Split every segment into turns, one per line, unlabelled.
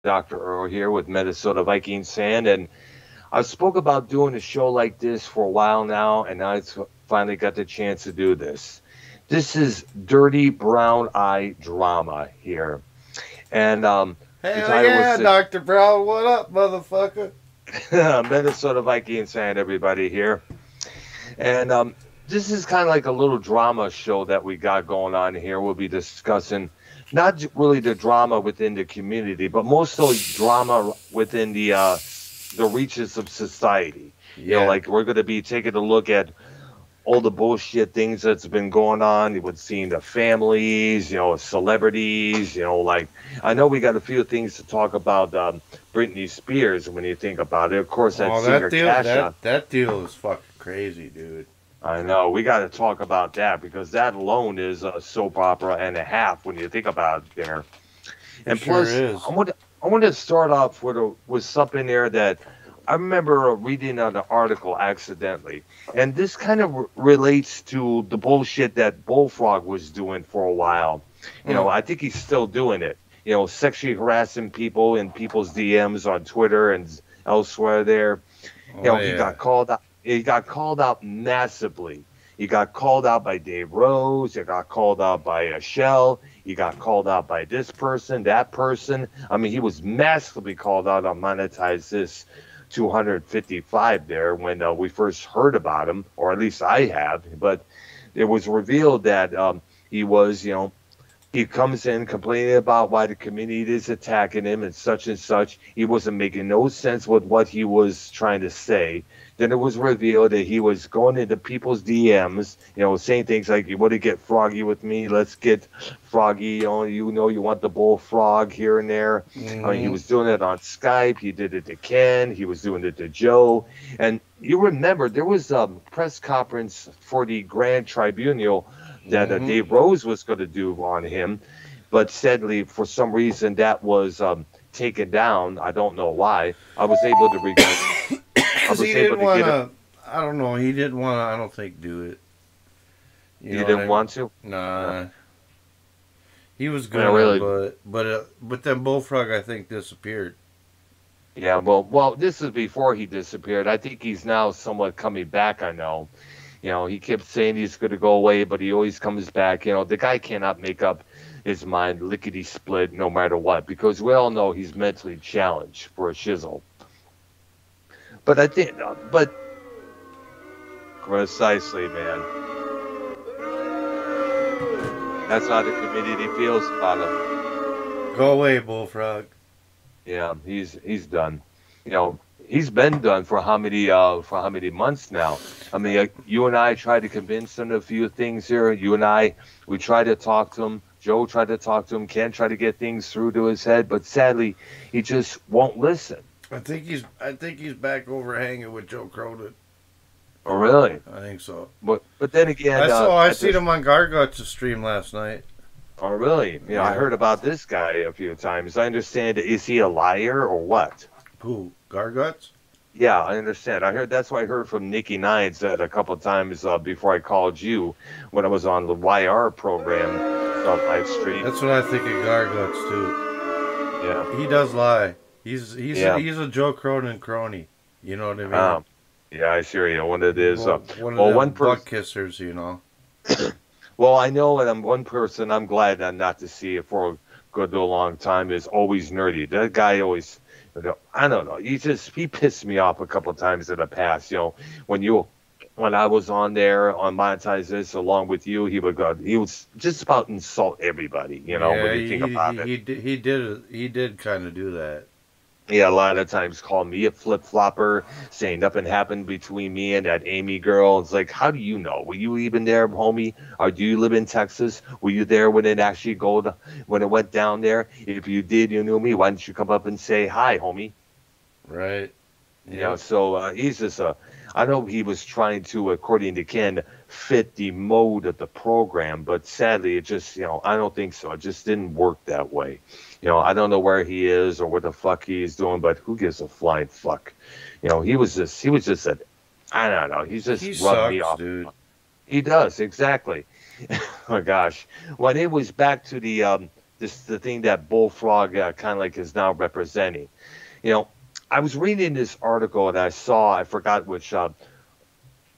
Dr. Earl here with Minnesota Viking Sand, and I spoke about doing a show like this for a while now, and now it's finally got the chance to do this. This is Dirty Brown Eye Drama here, and the
Hell
title was
yeah, Dr. Brown. What up, motherfucker?
Minnesota Viking Sand, everybody here, and this is kind of like a little drama show that we got going on here. We'll be discussing not really the drama within the community, but mostly drama within the reaches of society.
Yeah.
Like we're going to be taking a look at all the bullshit things that's been going on with seeing the families, celebrities, like I know we got a few things to talk about Britney Spears when you think about it. Of course, that
Oh,
singer
that deal,
Kasha.
that deal is fucking crazy, dude.
I know we got to talk about that because that alone is a soap opera and a half when you think about it there.
It
And
sure
plus,
is.
I want to start off with something there that I remember reading an article accidentally, and this kind of relates to the bullshit that Bullfrog was doing for a while.
Mm.
I think he's still doing it. Sexually harassing people in people's DMs on Twitter and elsewhere. There,
Oh
he
yeah.
got called out. He got called out massively. He got called out by Dave Rose. He got called out by Shell. He got called out by this person, that person. I mean, he was massively called out on Monetize This 255 there when we first heard about him, or at least I have. But it was revealed that he was, he comes in complaining about why the community is attacking him and such and such. He wasn't making no sense with what he was trying to say. Then it was revealed that he was going into people's DMs, saying things like, "You want to get froggy with me? Let's get froggy. You want the bullfrog here and there." I mean, he
Hmm.
was doing it on Skype. He did it to Ken. He was doing it to Joe. And you remember there was a press conference for the Grand Tribunal that
Hmm.
Dave Rose was going to do on him, but sadly, for some reason, that was taken down. I don't know why. I was able to I
Because he
was able
didn't
to
want
get it.
to. I don't know. He didn't want to. I don't think do it. You
You
know what I
didn't
mean?
want to? No.
Nah. He was
No,
gonna,
really.
but then Bullfrog I think disappeared.
Yeah. Well, this is before he disappeared. I think he's now somewhat coming back. I know. He kept saying he's going to go away, but he always comes back. The guy cannot make up his mind lickety split no matter what because we all know he's mentally challenged for a shizzle. But I think, but precisely, man. That's how the community feels about him.
Go away, Bullfrog.
Yeah, he's done. He's been done for how many months now. I mean, you and I tried to convince him of a few things here. You and I, we tried to talk to him. Joe tried to talk to him. Ken tried to get things through to his head, but sadly, he just won't listen.
I think he's back over hanging with Joe Cronin.
Oh, really?
I think so.
But then again,
I
at
seen
this,
him on Gargot's stream last night.
oh, really? I
Yeah.
heard about this guy a few times. I understand. Is he a liar or what?
Who? Gargots?
Yeah, I understand. I heard that's what I heard from Nikki Nines a couple of times before I called you when I was on the YR program on live stream.
That's what I think of Gargots too.
Yeah,
He does lie.
yeah,
He's a Joe Cronin crony. You know what I mean?
um, yeah. I hear you. What it is.
One of
Well,
them
one
butt
person.
kissers. You know.
Well, I know that I'm one person. I'm glad not to see it for a good long time. Is always nerdy. That guy always. I don't know. He pissed me off a couple of times in the past. When you when I was on there on Monetize This along with you, he was just about insult everybody. When
Yeah,
you think about it.
he did kind of do that.
Yeah, a lot of times call me a flip flopper, saying nothing happened between me and that Amy girl. It's like, how do you know? Were you even there, homie? Or do you live in Texas? Were you there when it actually when it went down there? If you did, you knew me. Why didn't you come up and say hi, homie?
Right. Yep.
So he's just a. I know he was trying to, according to Ken, fit the mode of the program, but sadly, it just, I don't think so. It just didn't work that way. I don't know where he is or what the fuck he's doing, but who gives a flying fuck? He was just a, I don't know. He's
He
just rubbed me
sucks,
off.
dude.
He does exactly. Oh my gosh. When it was back to the the thing that Bullfrog kind of like is now representing. You know, I was reading this article and I forgot which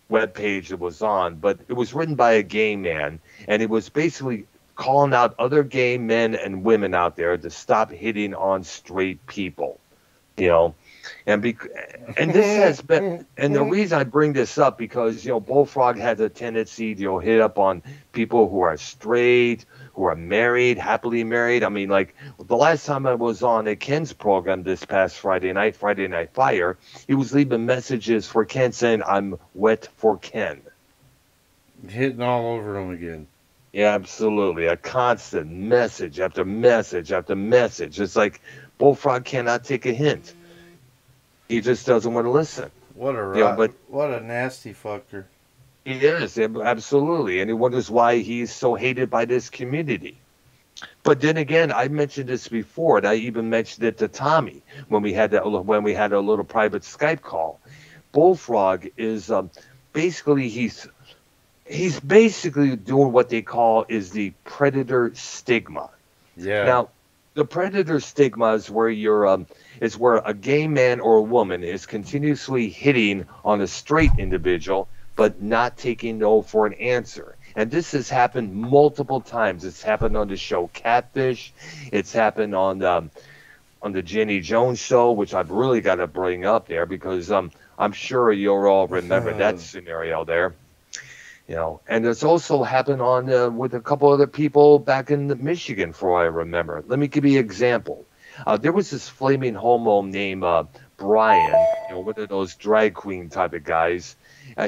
web page it was on, but it was written by a gay man, and it was basically calling out other gay men and women out there to stop hitting on straight people. You know, and this has been, and the reason I bring this up because Bullfrog has a tendency to hit up on people who are straight, who are married, happily married. I mean, like the last time I was on a Ken's program this past Friday Night Fire, he was leaving messages for Ken saying, "I'm wet for Ken."
Hitting all over him again.
Yeah, absolutely. A constant message after message after message. It's like Bullfrog cannot take a hint. He just doesn't want to listen.
What a nasty fucker.
He is, absolutely. And he wonders why he's so hated by this community. But then again, I mentioned this before, and I even mentioned it to Tommy when we had a little private Skype call. Bullfrog is basically he's basically doing what they call is the predator stigma.
Yeah.
Now, the predator stigma is where is where a gay man or a woman is continuously hitting on a straight individual, but not taking no for an answer. And this has happened multiple times. It's happened on the show Catfish. It's happened on the Jenny Jones show, which I've really got to bring up there because I'm sure you'll all remember that scenario there. And it's also happened on with a couple other people back in Michigan, for what I remember. Let me give you an example. There was this flaming homo named Brian, one of those drag queen type of guys.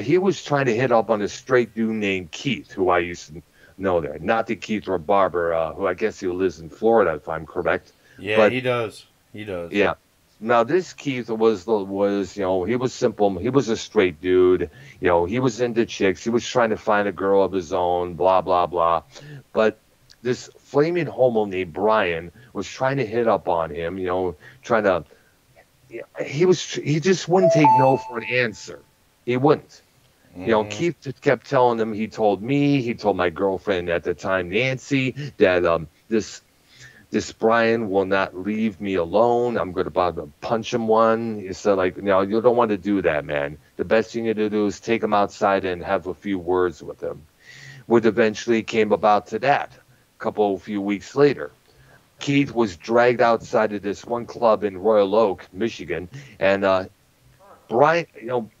He was trying to hit up on a straight dude named Keith, who I used to know there. Not the Keith or Barber, who I guess he lives in Florida, if I'm correct.
Yeah, but he does. He does.
Yeah. Now this Keith was he was simple. He was a straight dude. He was into chicks. He was trying to find a girl of his own. Blah blah blah. But this flaming homo named Brian was trying to hit up on him. Trying to. He just wouldn't take no for an answer. He wouldn't.
Mm-hmm.
Keith just kept telling him. He told my girlfriend at the time, Nancy, that this Brian will not leave me alone. I'm going to punch him one. He said, you don't want to do that, man. The best thing you do is take him outside and have a few words with him. What eventually came about to that a few weeks later. Keith was dragged outside of this one club in Royal Oak, Michigan, and Brian,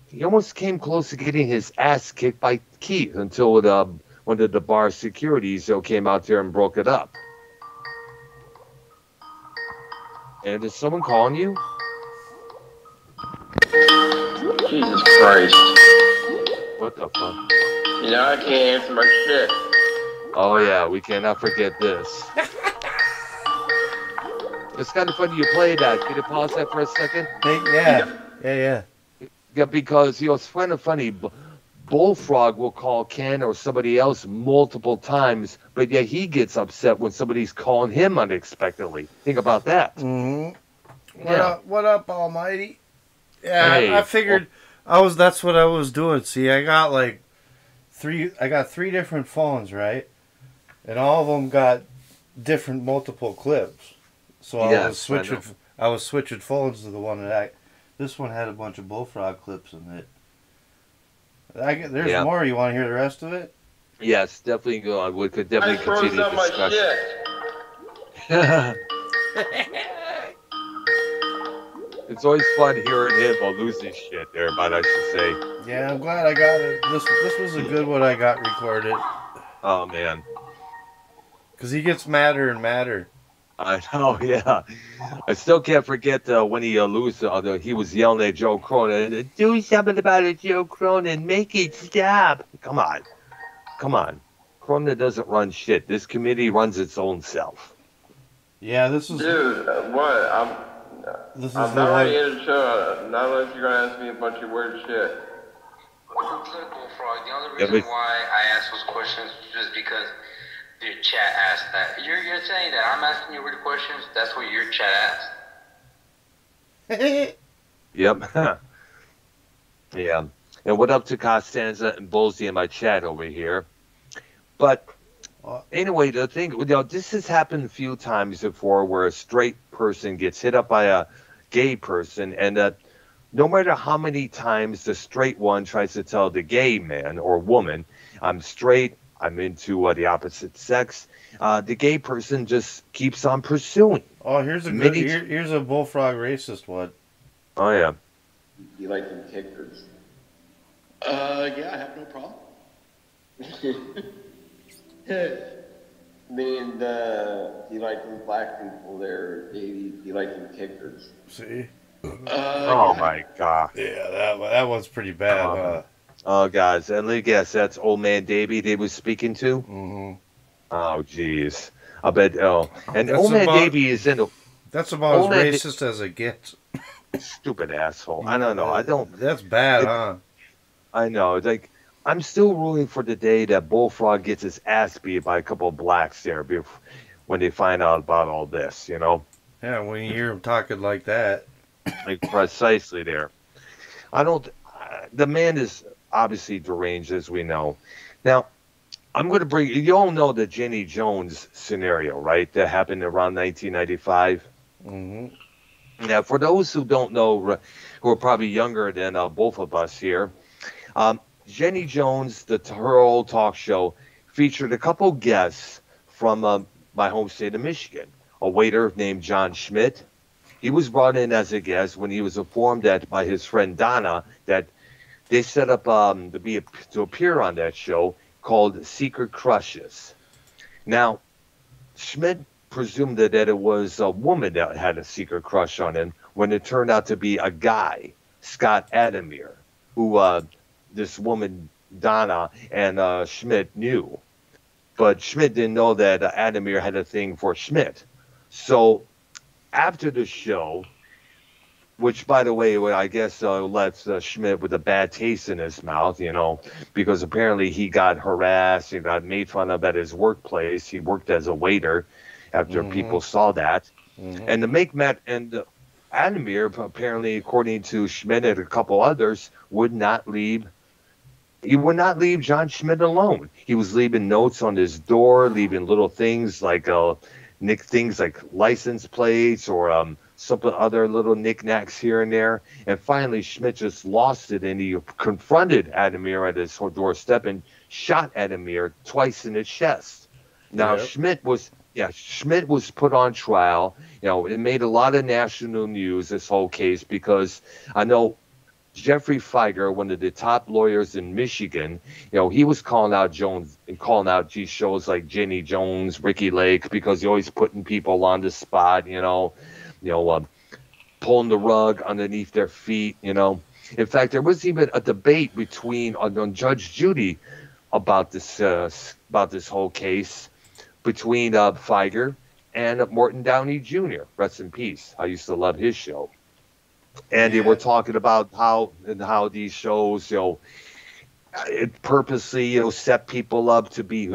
he almost came close to getting his ass kicked by Keith until one of the bar securities came out there and broke it up. And is someone calling you?
Jesus Christ.
What the fuck?
I can't answer my shit.
Oh yeah, we cannot forget this. It's kind of funny you play that. Can you pause that for a second?
Yeah.
Yeah, because it's kind of funny. Bullfrog will call Ken or somebody else multiple times, but yet he gets upset when somebody's calling him unexpectedly. Think about that.
Mm-hmm.
Yeah.
What up, Almighty? Yeah, hey, I figured that's what I was doing. See, I got three different phones, right? And all of them got different multiple clips. So I was switching phones to the one this one had a bunch of Bullfrog clips in it. There's more. You want to hear the rest of it?
Yes, definitely go on. We could definitely continue the discussion. It's always fun hearing him or lose his shit there, but I should say.
Yeah, I'm glad I got it. This was a good one I got recorded.
Oh, man.
Because he gets madder and madder.
I know, yeah. I still can't forget when he he was yelling at Joe Cronin, do something about it, Joe Cronin, make it stop. Come on. Cronin doesn't run shit. This committee runs its own self.
Yeah, this is...
Dude, what? I'm not ready to show. Not unless you're going to ask me a bunch of weird shit.
Bullfrog, the only reason why I asked those questions is because your chat asked that. You're saying that I'm asking you weird questions? That's what your chat asked?
Yep. Yeah. And what up to Costanza and Bolsey in my chat over here. But Anyway, the thing, this has happened a few times before where a straight person gets hit up by a gay person, and no matter how many times the straight one tries to tell the gay man or woman, I'm straight, I'm into the opposite sex, the gay person just keeps on pursuing.
Oh, here's a bullfrog racist one.
Oh, yeah.
You like them kickers?
Yeah, I have no problem.
You like them black people there, Davey? You like them kickers?
See?
Oh, my God.
Yeah, that one's pretty bad, huh?
Oh, guys, and let me guess, that's old man Davey they was speaking to?
Mm-hmm.
Oh, jeez. I bet, and that's old man Davey is in the...
That's about as racist as it gets.
Stupid asshole. I don't know.
That's bad, huh?
I know. It's like, I'm still rooting for the day that Bullfrog gets his ass beat by a couple of blacks there when they find out about all this, you know?
Yeah, when you hear him talking like that.
Like, precisely there. The man is obviously deranged, as we know. Now, I'm going to bring, you all know the Jenny Jones scenario, right? That happened around 1995.
Mm-hmm.
Now, for those who don't know, who are probably younger than both of us here, Jenny Jones, her old talk show, featured a couple guests from my home state of Michigan. A waiter named John Schmidt. He was brought in as a guest when he was informed that by his friend Donna that they set up to appear on that show called Secret Crushes. Now, Schmidt presumed that it was a woman that had a secret crush on him when it turned out to be a guy, Scott Adamir, who this woman, Donna, and Schmidt knew. But Schmidt didn't know that Adamir had a thing for Schmidt. So after the show, which, by the way, I guess left Schmidt with a bad taste in his mouth, you know, because apparently he got harassed, he got made fun of at his workplace. He worked as a waiter after people saw that. Mm-hmm. And to make Matt and Adamir, apparently, according to Schmidt and a couple others, would not leave John Schmidt alone. He was leaving notes on his door, leaving little things like license plates or some other little knickknacks here and there. And finally, Schmidt just lost it, and he confronted Adamir at his doorstep and shot Adamir twice in the chest. Now, yep. Schmidt was put on trial. You know, it made a lot of national news, this whole case, because I know Jeffrey Feiger, one of the top lawyers in Michigan, you know, he was calling out Jones and calling out these shows like Jenny Jones, Ricky Lake, because he's always putting people on the spot, pulling the rug underneath their feet, you know. In fact, there was even a debate between on Judge Judy about this whole case between Feiger and Morton Downey Jr. Rest in peace. I used to love his show. And they were talking about how these shows, it purposely, set people up to be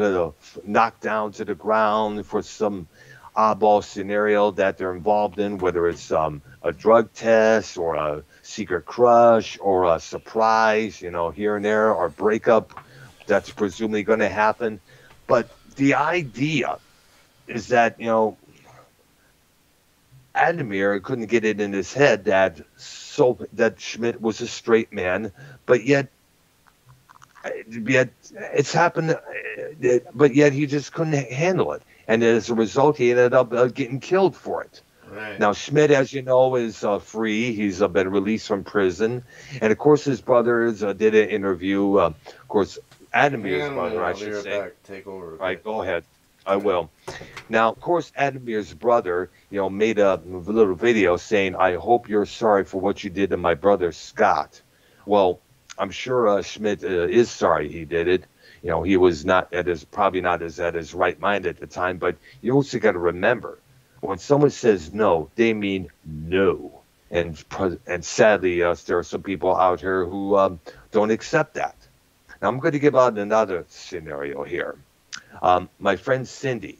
knocked down to the ground for some oddball scenario that they're involved in, whether it's a drug test or a secret crush or a surprise, here and there, or breakup that's presumably going to happen. But the idea is that, Adamir couldn't get it in his head that Schmidt was a straight man, but yet it's happened, but yet he just couldn't handle it. And as a result, he ended up getting killed for it. Right. Now, Schmidt, as you know, is free. He's been released from prison. And, of course, his brothers did an interview. Of course, Adamir's brother, I should say.
Back. Take over.
Right, go ahead. I will. Now, of course, Adamir's brother, made a little video saying, "I hope you're sorry for what you did to my brother, Scott." Well, I'm sure Schmidt is sorry he did it. He was probably not at his right mind at the time, but you also got to remember, when someone says no, they mean no. And sadly, there are some people out here who don't accept that. Now, I'm going to give out another scenario here. My friend Cindy,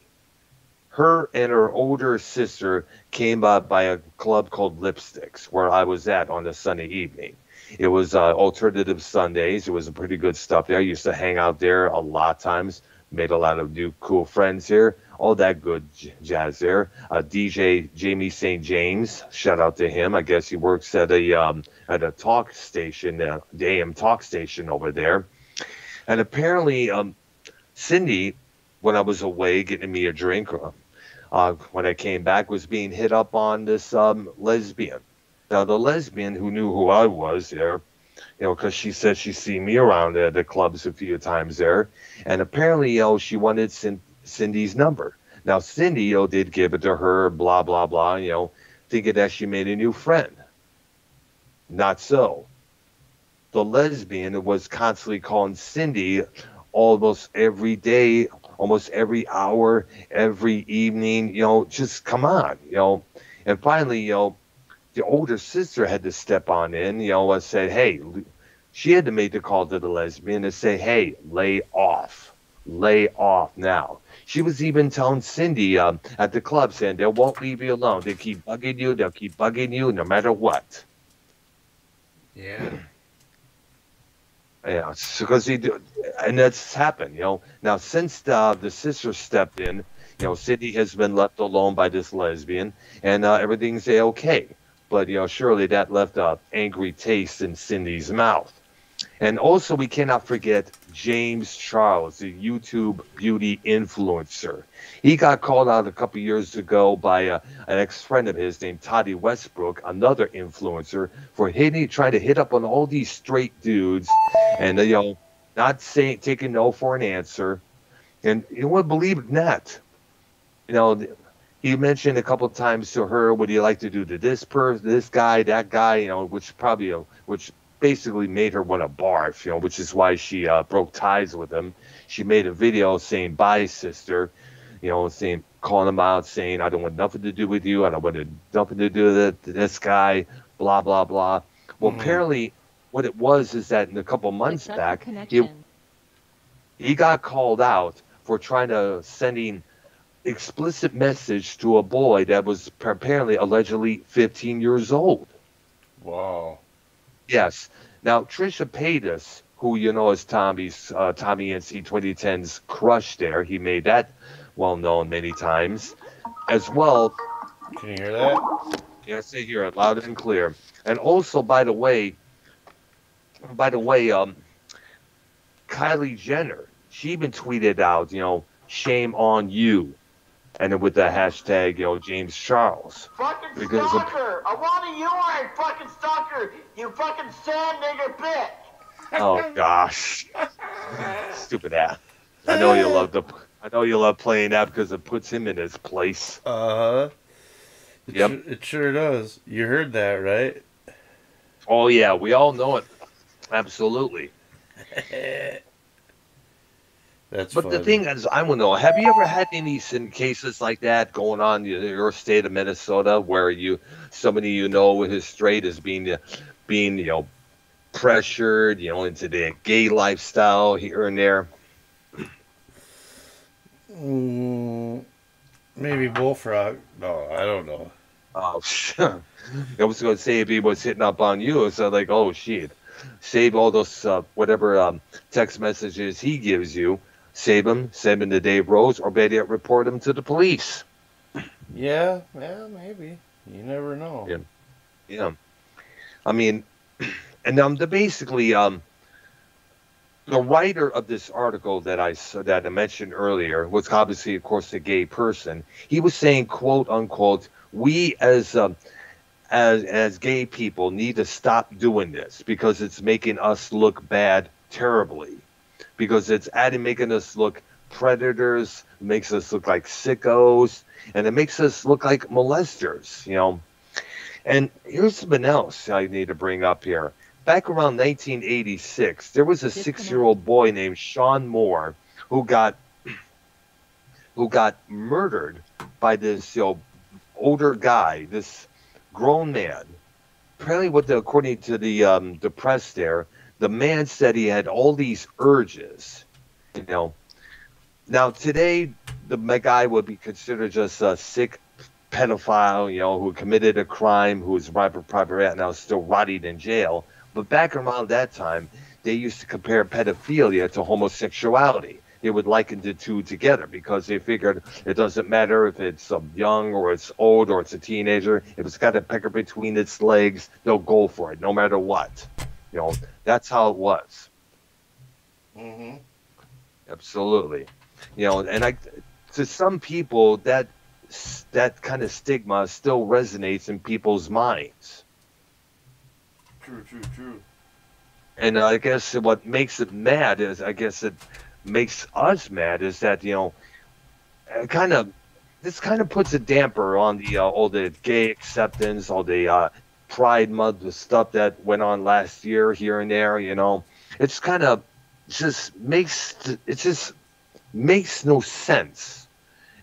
her and her older sister came by a club called Lipsticks, where I was at on a Sunday evening. It was Alternative Sundays. It was pretty good stuff there. I used to hang out there a lot of times Made a lot of new cool friends here. All that good jazz there. DJ Jamie St. James, shout out to him. I guess he works at a talk station, the AM talk station over there. And apparently, Cindy, when I was away getting me a drink, when I came back, was being hit up on this lesbian. Now, the lesbian who knew who I was there, because she said she's seen me around the clubs a few times there. And apparently, she wanted Cindy's number. Now, Cindy, did give it to her, blah, blah, blah, thinking that she made a new friend. Not so. The lesbian was constantly calling Cindy almost every day, almost every hour, every evening, just come on, And finally, the older sister had to step on in, and say, hey, she had to make the call to the lesbian and say, hey, lay off now. She was even telling Cindy at the club, saying they won't leave you alone. They keep bugging you. They'll keep bugging you no matter what.
Yeah.
Yeah, because and that's happened, Now, since the sister stepped in, Cindy has been left alone by this lesbian, and everything's okay. But, surely that left an angry taste in Cindy's mouth. And also, we cannot forget James Charles, the YouTube beauty influencer. He got called out a couple years ago by an ex-friend of his named Toddy Westbrook, another influencer, for trying to hit up on all these straight dudes and, not taking no for an answer. And you wouldn't believe it not. He mentioned a couple of times to her, would you like to do to this person, this guy, that guy, which basically made her want to barf, which is why she broke ties with him. She made a video saying, bye, sister, calling him out, saying, I don't want nothing to do with you. I don't want nothing to do with this guy, blah, blah, blah. Well, apparently what it was is that in a couple months back, he got called out for trying to sending explicit message to a boy that was apparently allegedly 15 years old.
Wow.
Yes. Now, Trisha Paytas, who is Tommy NC 2010's crush there, he made that well known many times. As well.
Can you hear that?
Yes, I hear it loud and clear. And also, by the way, Kylie Jenner, she even tweeted out, shame on you. And then with the hashtag, James Charles.
Fucking stalker! I want to urinate, fucking stalker! You fucking sand nigger bitch!
Oh gosh, stupid ass. I know you love playing that because it puts him in his place.
Yep. It sure does. You heard that, right?
Oh yeah, we all know it. Absolutely.
But
funny. The thing is, I want to know, have you ever had any cases like that going on in your state of Minnesota where somebody his straight is being pressured, into the gay lifestyle here and there?
Maybe Bullfrog. No, I don't know.
Oh, sure. I was going to say if he was hitting up on you, so like, oh shit, save all those whatever text messages he gives you. Save him, send him to Dave Rose, or better yet, report him to the police.
Yeah, maybe. You never know.
Yeah. I mean, and basically, the writer of this article that I mentioned earlier was obviously, of course, a gay person. He was saying, quote unquote, we as gay people need to stop doing this because it's making us look bad terribly. Because it's making us look predators, makes us look like sickos, and it makes us look like molesters, And here's something else I need to bring up here. Back around 1986, there was a 6-year-old boy named Sean Moore who got murdered by this older guy, this grown man. Apparently, according to the press there, the man said he had all these urges, Now, today, the guy would be considered just a sick pedophile, who committed a crime, who is probably right now still rotting in jail. But back around that time, they used to compare pedophilia to homosexuality. they would liken the two together because they figured it doesn't matter if it's young or it's old or it's a teenager. If it's got a pecker between its legs, they'll go for it no matter what. You know, that's how it was.
Mm-hmm.
Absolutely. You know, and to some people, that kind of stigma still resonates in people's minds.
True.
And I guess what makes it mad is, I guess it makes us mad is that, you know, this kind of puts a damper on the all the gay acceptance, all the Pride Month, the stuff that went on last year here and there. You know, it's kind of just makes no sense.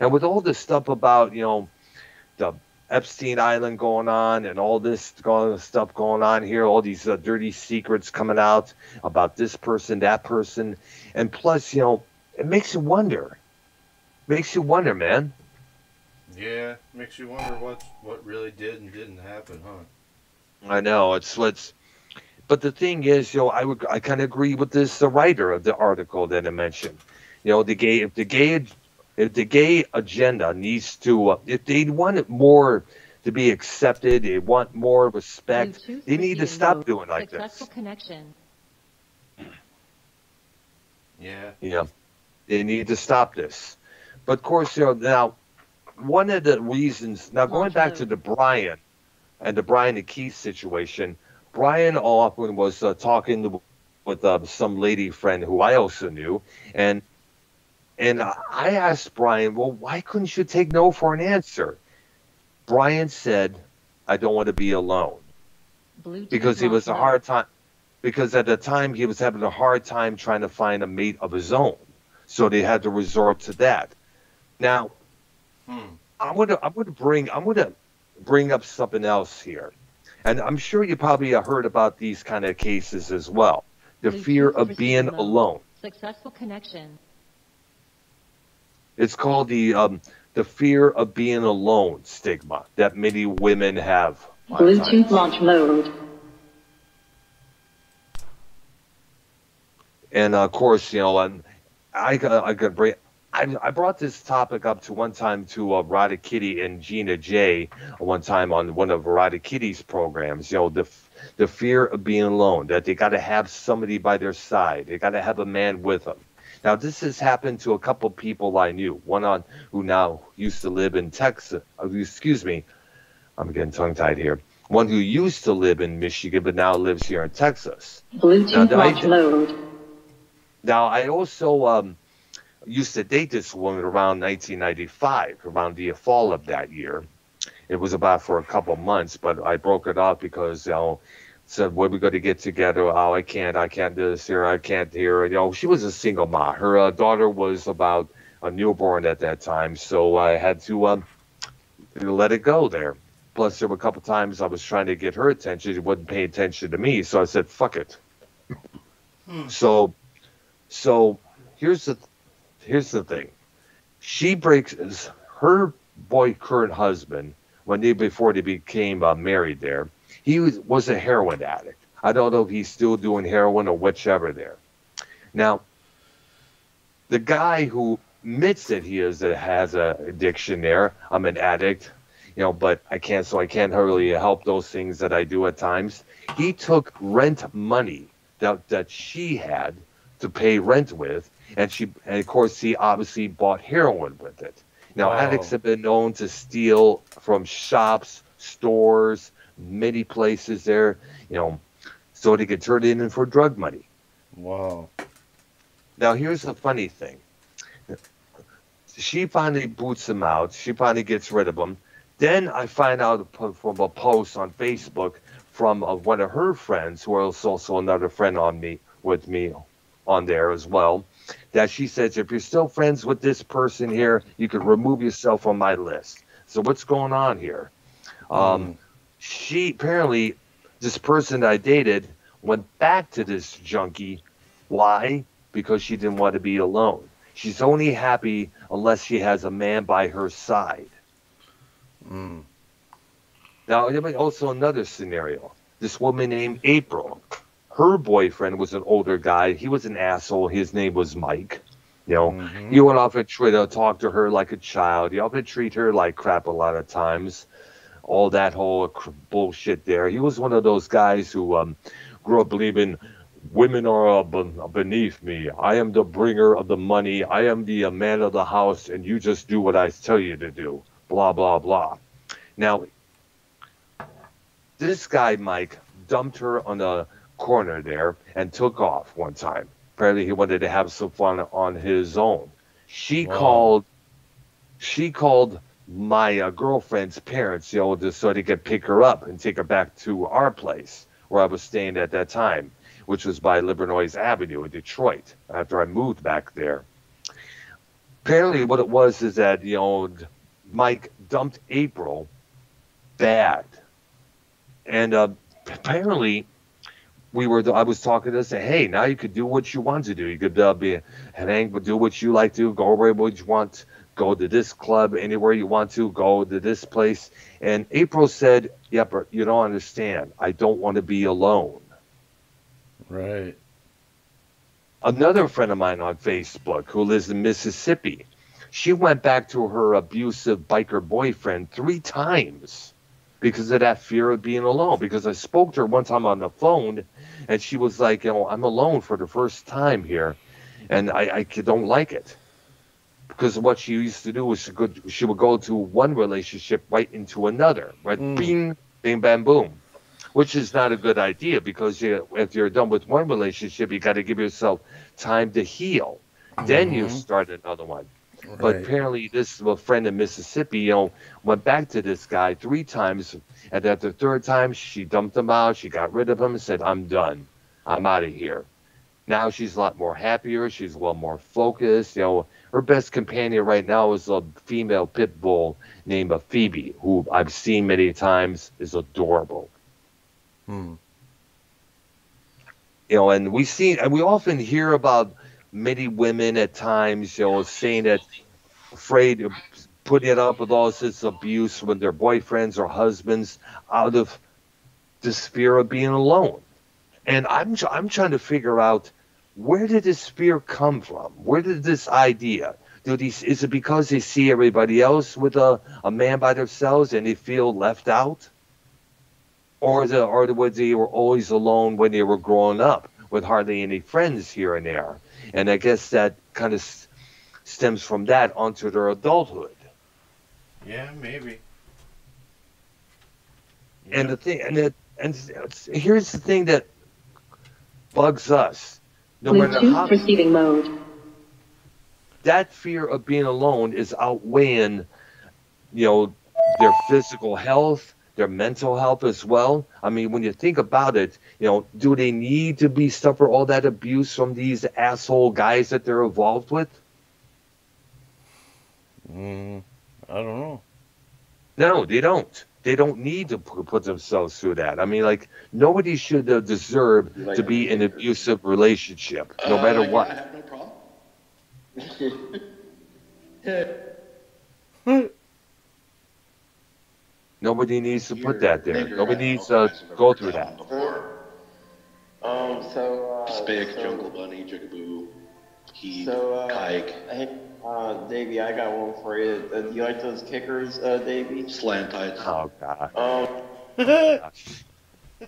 And with all this stuff about, you know, the Epstein Island going on and all this stuff going on here, all these dirty secrets coming out about this person, that person. And plus, you know, it makes you wonder. Makes you wonder, man.
Yeah, makes you wonder what really did and didn't happen, huh?
I know. But the thing is, you know, I kind of agree with the writer of the article that I mentioned. You know, if the gay agenda needs to, if they want it more to be accepted, they want more respect, they need to stop doing like this.
Successful connection.
Yeah.
Yeah. They need to stop this. But of course, you know, now, one of the reasons, now going back to the Brian and Keith situation, Brian often was talking with some lady friend who I also knew, and I asked Brian, well, why couldn't you take no for an answer? Brian said, I don't want to be alone. Because he was because at the time he was having a hard time trying to find a mate of his own. So they had to resort to that. Now, I'm gonna bring up something else here. And I'm sure you probably have heard about these kind of cases as well. The fear of being alone.
Successful connection.
It's called the fear of being alone stigma that many women have.
Bluetooth launch mode.
And of course, you know, I brought this topic up to one time to Rada Kitty and Gina J one time on one of Rada Kitty's programs. You know, the fear of being alone, that they got to have somebody by their side, they got to have a man with them. Now, this has happened to a couple people I knew. One who now used to live in Texas. Excuse me, I'm getting tongue-tied here. One who used to live in Michigan but now lives here in Texas.
Bluetooth launch mode.
Now, I also used to date this woman around 1995, around the fall of that year. It was about for a couple months, but I broke it off because, you know, said, when we going to get together? Oh, I can't do this here. I can't hear. You know, she was a single mom. Her daughter was about a newborn at that time, so I had to let it go there. Plus, there were a couple times I was trying to get her attention. She wouldn't pay attention to me, so I said, fuck it. So here's the thing. She breaks her current husband before they became married there. He was a heroin addict. I don't know if he's still doing heroin or whichever there. Now, the guy who admits that he has an addiction there, I'm an addict, you know, but I can't really help those things that I do at times. He took rent money that she had to pay rent with, and of course he obviously bought heroin with it. Now, addicts have been known to steal from shops, stores, many places there, you know, so they could turn it in for drug money.
Wow.
Now, here's the funny thing. She finally boots him out. She finally gets rid of him. Then I find out from a post on Facebook from one of her friends, who is also another friend with me on there as well, that she says, if you're still friends with this person here, you could remove yourself from my list. So what's going on here? She apparently, this person I dated, went back to this junkie. Why? Because she didn't want to be alone. She's only happy unless she has a man by her side. Now, also another scenario. This woman named April. Her boyfriend was an older guy. He was an asshole. His name was Mike. You know, you would often try to talk to her like a child. You often treat her like crap a lot of times. All that whole bullshit there. He was one of those guys who grew up believing women are beneath me. I am the bringer of the money. I am the man of the house, and you just do what I tell you to do. Blah, blah, blah. Now, this guy, Mike, dumped her on the corner there and took off one time. Apparently, he wanted to have some fun on his own. She called my girlfriend's parents, you know, just so they could pick her up and take her back to our place where I was staying at that time, which was by Livernois Avenue in Detroit, after I moved back there. Apparently, what it was is that, you know, Mike dumped April bad. And apparently, I was talking to her, say, hey, now you could do what you want to do. You could do what you like to, go wherever you want, go to this club, anywhere you want to, go to this place. And April said, yeah, but you don't understand. I don't want to be alone.
Right.
Another friend of mine on Facebook who lives in Mississippi, she went back to her abusive biker boyfriend 3 times because of that fear of being alone. Because I spoke to her one time on the phone, and she was like, you know, I'm alone for the first time here, and I don't like it. Because what she used to do was she would go to one relationship right into another, right? Bing, bing, bam, boom. Which is not a good idea, because if you're done with one relationship, you got to give yourself time to heal. Then you start another one. Right. But apparently this friend in Mississippi, you know, went back to this guy 3 times, and at the 3rd time, she dumped him out. She got rid of him and said, I'm done. I'm out of here. Now she's a lot more happier. She's a lot more focused. You know, her best companion right now is a female pit bull named Phoebe, who I've seen many times, is adorable. You know, and we often hear about many women at times, you know, saying that afraid of putting it up with all this abuse with their boyfriends or husbands out of this fear of being alone. And I'm trying to figure out, where did this fear come from? Where did this idea? Is it because they see everybody else with a man by themselves and they feel left out? Or were they always alone when they were growing up with hardly any friends here and there? And I guess that kind of stems from that onto their adulthood.
Yeah, maybe.
And the thing, and here's the thing that bugs us. No matter how,
receiving mode.
That fear of being alone is outweighing, you know, their physical health, their mental health as well. I mean, when you think about it, you know, do they need to suffer all that abuse from these asshole guys that they're involved with?
I don't know.
No, they don't. They don't need to put themselves through that. I mean, like, nobody should deserve to be in an abusive relationship, no matter what.
I have no problem.
Nobody needs to put that there. Nobody needs to go through that.
Spig, Jungle Bunny, Jigaboo, Heat, Kike.
Hey, Davey, I got one for you. Do you like those kickers, Davey?
Slant tights.
Oh, God.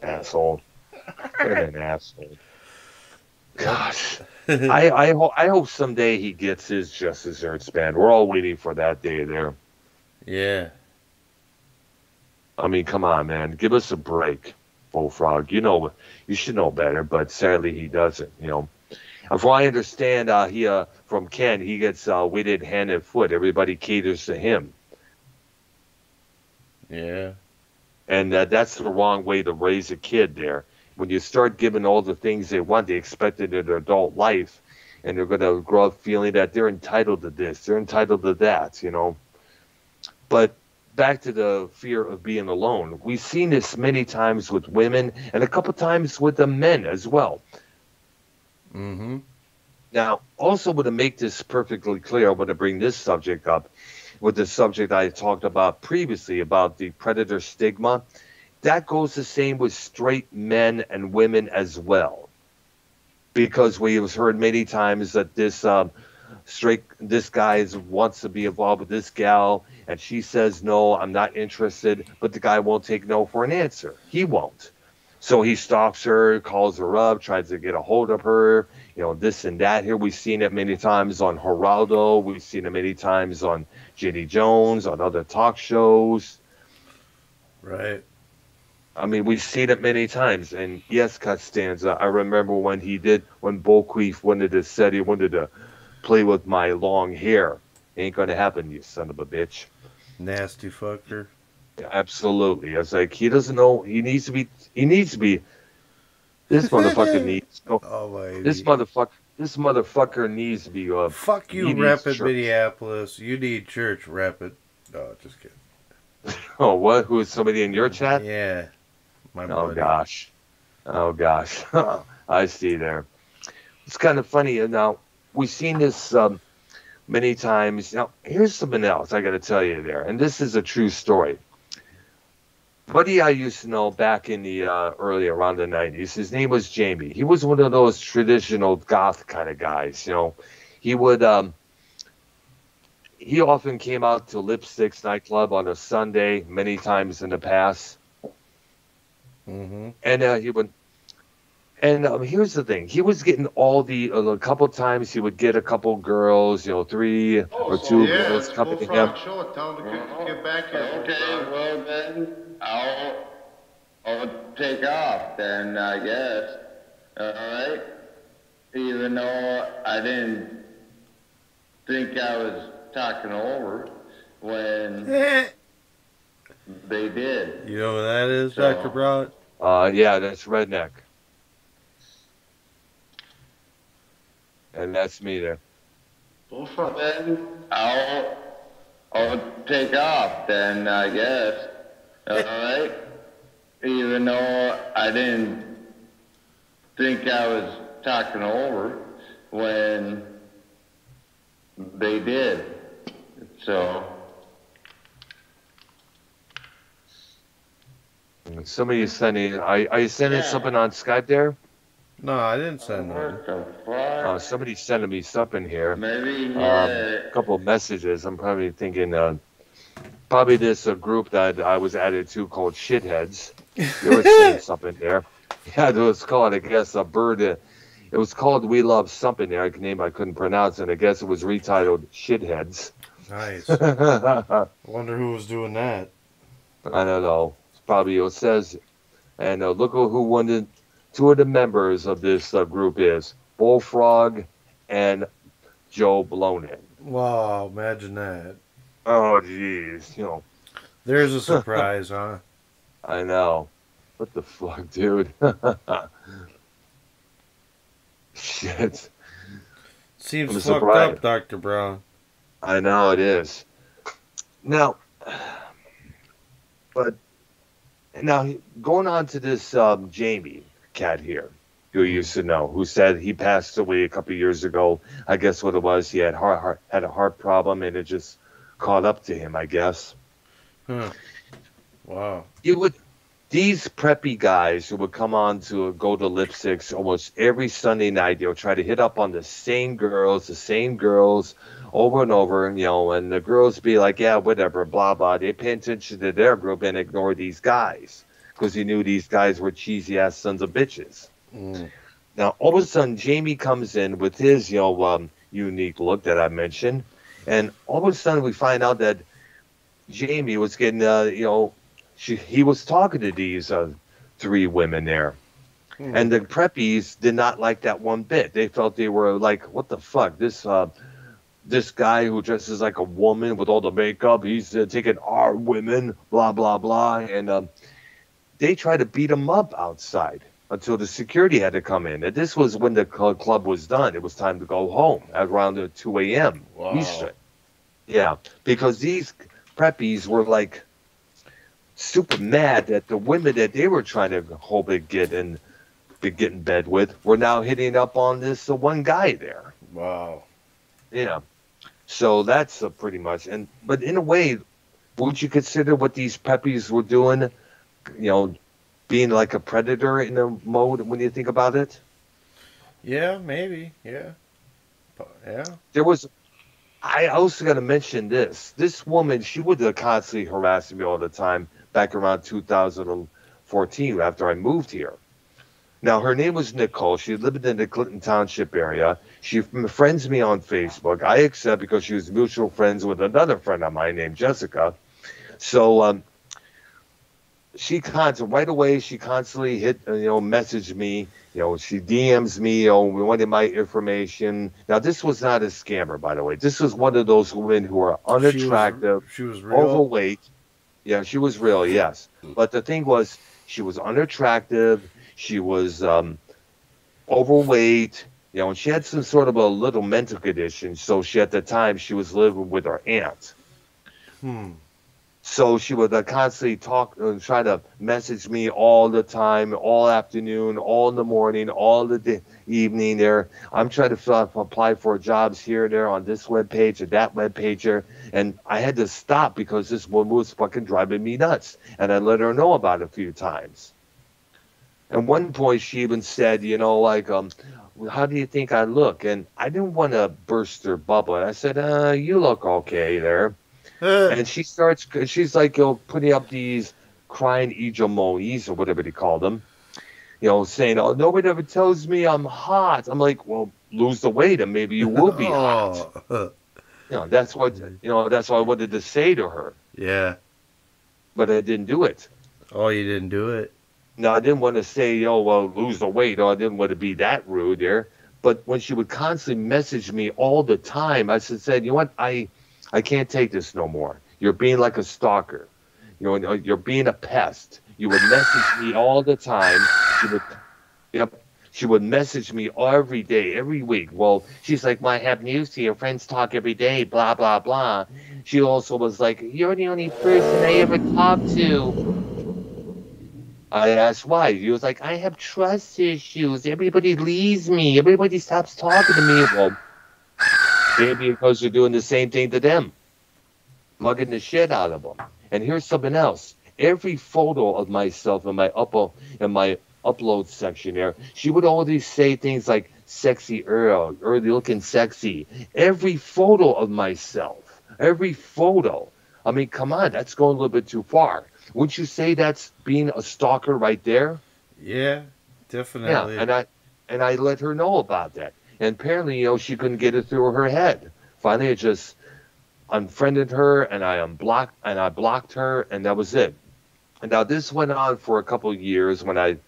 Asshole. What an asshole. Gosh. I hope someday he gets his Just Desserts band. We're all waiting for that day there.
Yeah.
I mean, come on, man. Give us a break, Bullfrog. You know, you should know better, but sadly he doesn't, you know. From what I understand, from Ken, he gets weighted hand and foot. Everybody caters to him.
Yeah.
And that's the wrong way to raise a kid there. When you start giving all the things they want, they expect it in their adult life, and they're going to grow up feeling that they're entitled to this, they're entitled to that, you know. But back to the fear of being alone. We've seen this many times with women and a couple times with the men as well. Now, also to make this perfectly clear, I want to bring this subject up with the subject I talked about previously about the predator stigma. That goes the same with straight men and women as well. Because we have heard many times that this this guy wants to be involved with this gal, and she says, no, I'm not interested, but the guy won't take no for an answer. He won't. So he stalks her, calls her up, tries to get a hold of her, this and that. Here we've seen it many times on Geraldo. We've seen it many times on J.D. Jones, on other talk shows.
Right.
I mean, we've seen it many times. And yes, Costanza, I remember when Bokeef wanted to play with my long hair. Ain't going to happen, you son of a bitch.
Nasty fucker.
Yeah, absolutely. I was like, he doesn't know. He needs to be. This motherfucker needs. This motherfucker needs to be.
Fuck you, Rapid Minneapolis. You need church, Rapid. Oh, just kidding.
Oh, what? Who is somebody in your chat?
Yeah. My
buddy. Oh, gosh. I see there. It's kind of funny. Now, we've seen this many times. Now, here's something else I got to tell you there. And this is a true story. Buddy I used to know back in the around the 90s. His name was Jamie. He was one of those traditional goth kind of guys. He would... he often came out to Lipsticks nightclub on a Sunday many times in the past.
Mm-hmm.
And he would... And here's the thing. He was getting a couple times he would get a couple girls, 3 or 2 girls coming to him.
Tell him to get back here.
Okay, well then, I'll take off then, I guess. All right? Even though I didn't think I was talking over when they did.
You know what that is, Dr. Broad?
Yeah, that's Redneck. And that's me there.
Then I'll take off then, I guess. All right? Even though I didn't think I was talking over when they did. So.
Somebody is sending. Are you sending something on Skype there?
No, I didn't send that.
Somebody's sending me something here.
Maybe
a couple of messages. I'm probably thinking, probably this group that I was added to called Shitheads. They were saying something there. Yeah, it was called, I guess, a bird. It was called We Love something there. A name I couldn't pronounce, and I guess it was retitled Shitheads.
Nice. I wonder who was doing that.
I don't know. It's probably it says, and look at who wanted. 2 of the members of this group is Bullfrog and Joe Blonin.
Wow, imagine that.
Oh, jeez.
There's a surprise, huh?
I know. What the fuck, dude? Shit.
Seems fucked up, Dr. Brown.
I know it is. Now, going on to this Jamie cat here, who used to know, who said he passed away a couple of years ago. I guess what it was, he had had a heart problem, and it just caught up to him, I guess.
Wow.
These preppy guys who would come on to go to Lipsticks almost every Sunday night, they'll try to hit up on the same girls over and over, and the girls be like, yeah, whatever, blah, blah. They pay attention to their group and ignore these guys because he knew these guys were cheesy-ass sons of bitches. Now, all of a sudden, Jamie comes in with his, unique look that I mentioned, and all of a sudden we find out that Jamie was getting, he was talking to these 3 women there. And the preppies did not like that one bit. They felt they were like, what the fuck? This guy who dresses like a woman with all the makeup, he's taking our women, blah, blah, blah. And they tried to beat him up outside until the security had to come in. And this was when the club was done. It was time to go home at around 2 a.m. Eastern. Yeah, because these preppies were like super mad that the women that they were trying to hope to get in bed with were now hitting up on this one guy there.
Wow.
Yeah. So that's pretty much. But in a way, would you consider what these preppies were doing, being like a predator in a mode when you think about it?
Yeah, maybe. Yeah. Yeah.
There was I also got to mention this. This woman, she would constantly harass me all the time back around 2014 after I moved here. Now, her name was Nicole. She lived in the Clinton Township area. She friends me on Facebook. I accept because she was mutual friends with another friend of mine named Jessica. So she right away, she constantly messaged me. She DMs me, wanted my information. Now, this was not a scammer, by the way. This was one of those women who are unattractive,
she was real.
Overweight. Yeah, she was real, yes. But the thing was, she was unattractive. She was overweight, and she had some sort of a little mental condition. So at the time, she was living with her aunt. So she would constantly try to message me all the time, all afternoon, all in the morning, all the evening there. I'm trying to apply for jobs here and there on this webpage or that webpage. And I had to stop because this woman was fucking driving me nuts. And I let her know about it a few times. At one point, she even said, how do you think I look? And I didn't want to burst her bubble. And I said, you look okay there. And she's like, putting up these crying emojis or whatever they call them, saying, oh, nobody ever tells me I'm hot. I'm like, well, lose the weight and maybe you will be hot. That's what I wanted to say to her.
Yeah.
But I didn't do it.
Oh, you didn't do it?
No, I didn't want to say, lose the weight. I didn't want to be that rude there. But when she would constantly message me all the time, I said, you know what, I can't take this no more. You're being like a stalker. You're being a pest. You would message me all the time. She would message me every day, every week. Well, she's like, well, I have news to you. Friends talk every day, blah, blah, blah. She also was like, you're the only person I ever talked to. I asked why. He was like, I have trust issues. Everybody leaves me. Everybody stops talking to me. Well, maybe because you're doing the same thing to them. Mugging the shit out of them. And here's something else. Every photo of myself in my upload section there, she would always say things like sexy Earl, early looking sexy. Every photo of myself. Every photo. I mean, come on, that's going a little bit too far. Wouldn't you say that's being a stalker right there?
Yeah, definitely.
Yeah, and I let her know about that. And apparently, she couldn't get it through her head. Finally, I just unfriended her and I blocked her, and that was it. And now this went on for a couple of years. When I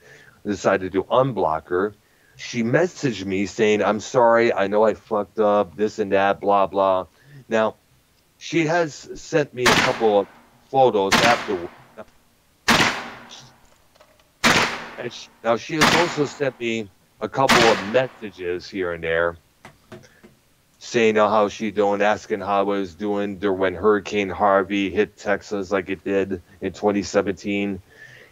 decided to unblock her, she messaged me saying, I'm sorry, I know I fucked up, this and that, blah, blah. Now, she has sent me a couple of photos afterwards. Now, she has also sent me a couple of messages here and there saying how she's doing, asking how I was doing when Hurricane Harvey hit Texas like it did in 2017,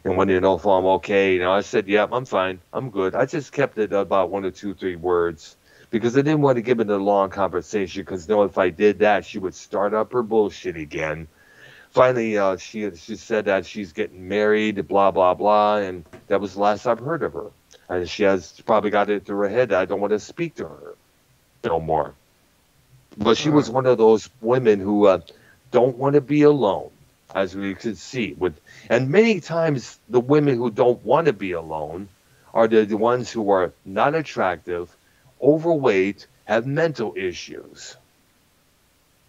and wanted to know if I'm okay. I said, yeah, I'm fine. I'm good. I just kept it about 1 or 2, 3 words because I didn't want to give it a long conversation because if I did that, she would start up her bullshit again. Finally, she said that she's getting married, blah, blah, blah, and that was the last I've heard of her. And she has probably got it through her head that I don't want to speak to her no more. But she was one of those women who don't want to be alone, as we could see. And many times the women who don't want to be alone are the ones who are not attractive, overweight, have mental issues.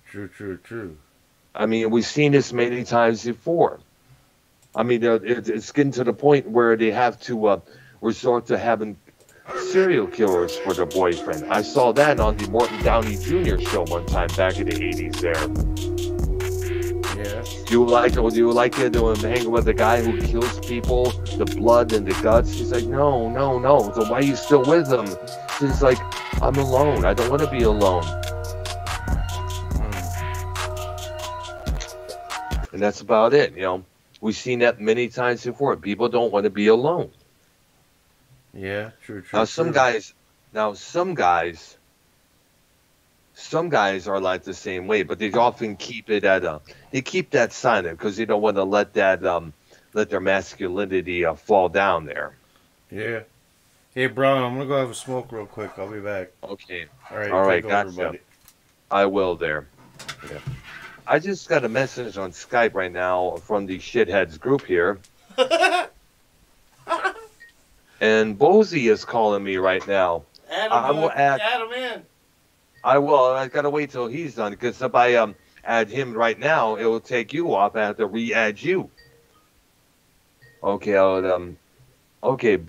True.
I mean, we've seen this many times before. I mean, it's getting to the point where they have to resort to having serial killers for their boyfriend. I saw that on the Morton Downey Jr. show one time back in the 80s there.
Yeah.
Do you like it hanging with a guy who kills people, the blood and the guts? He's like, no. So why are you still with him? He's like, I'm alone. I don't want to be alone. And that's about it. We've seen that many times before. People don't want to be alone.
Yeah, true.
Now some guys are like the same way, but they often keep it they keep that silent because they don't want to let their masculinity fall down there.
Yeah. Hey, Brown, I'm gonna go have a smoke real quick. I'll be back.
Okay.
All right,
gotcha.
over, buddy.
I will there. Yeah. I just got a message on Skype right now from the shitheads group here. And Bozy is calling me right now.
Add him in.
I will. I gotta wait till he's done, because if I add him right now, it will take you off. I have to re-add you. Okay, okay.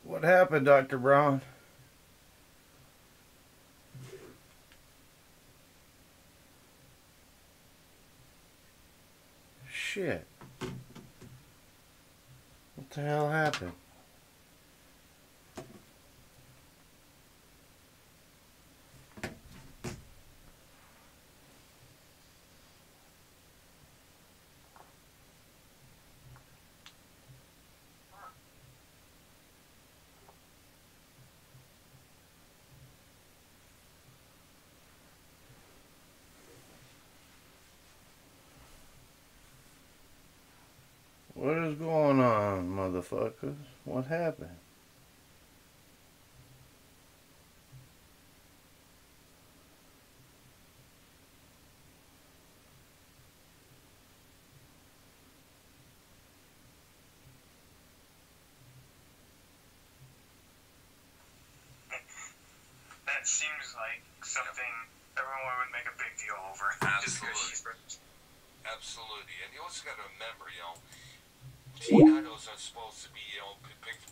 What happened, Dr. Brown? Shit. What the hell happened? What is going on, motherfuckers? What happened?
That seems like something everyone would make a big deal over.
Absolutely. Absolutely. And you also got to remember, teen idols are supposed to be,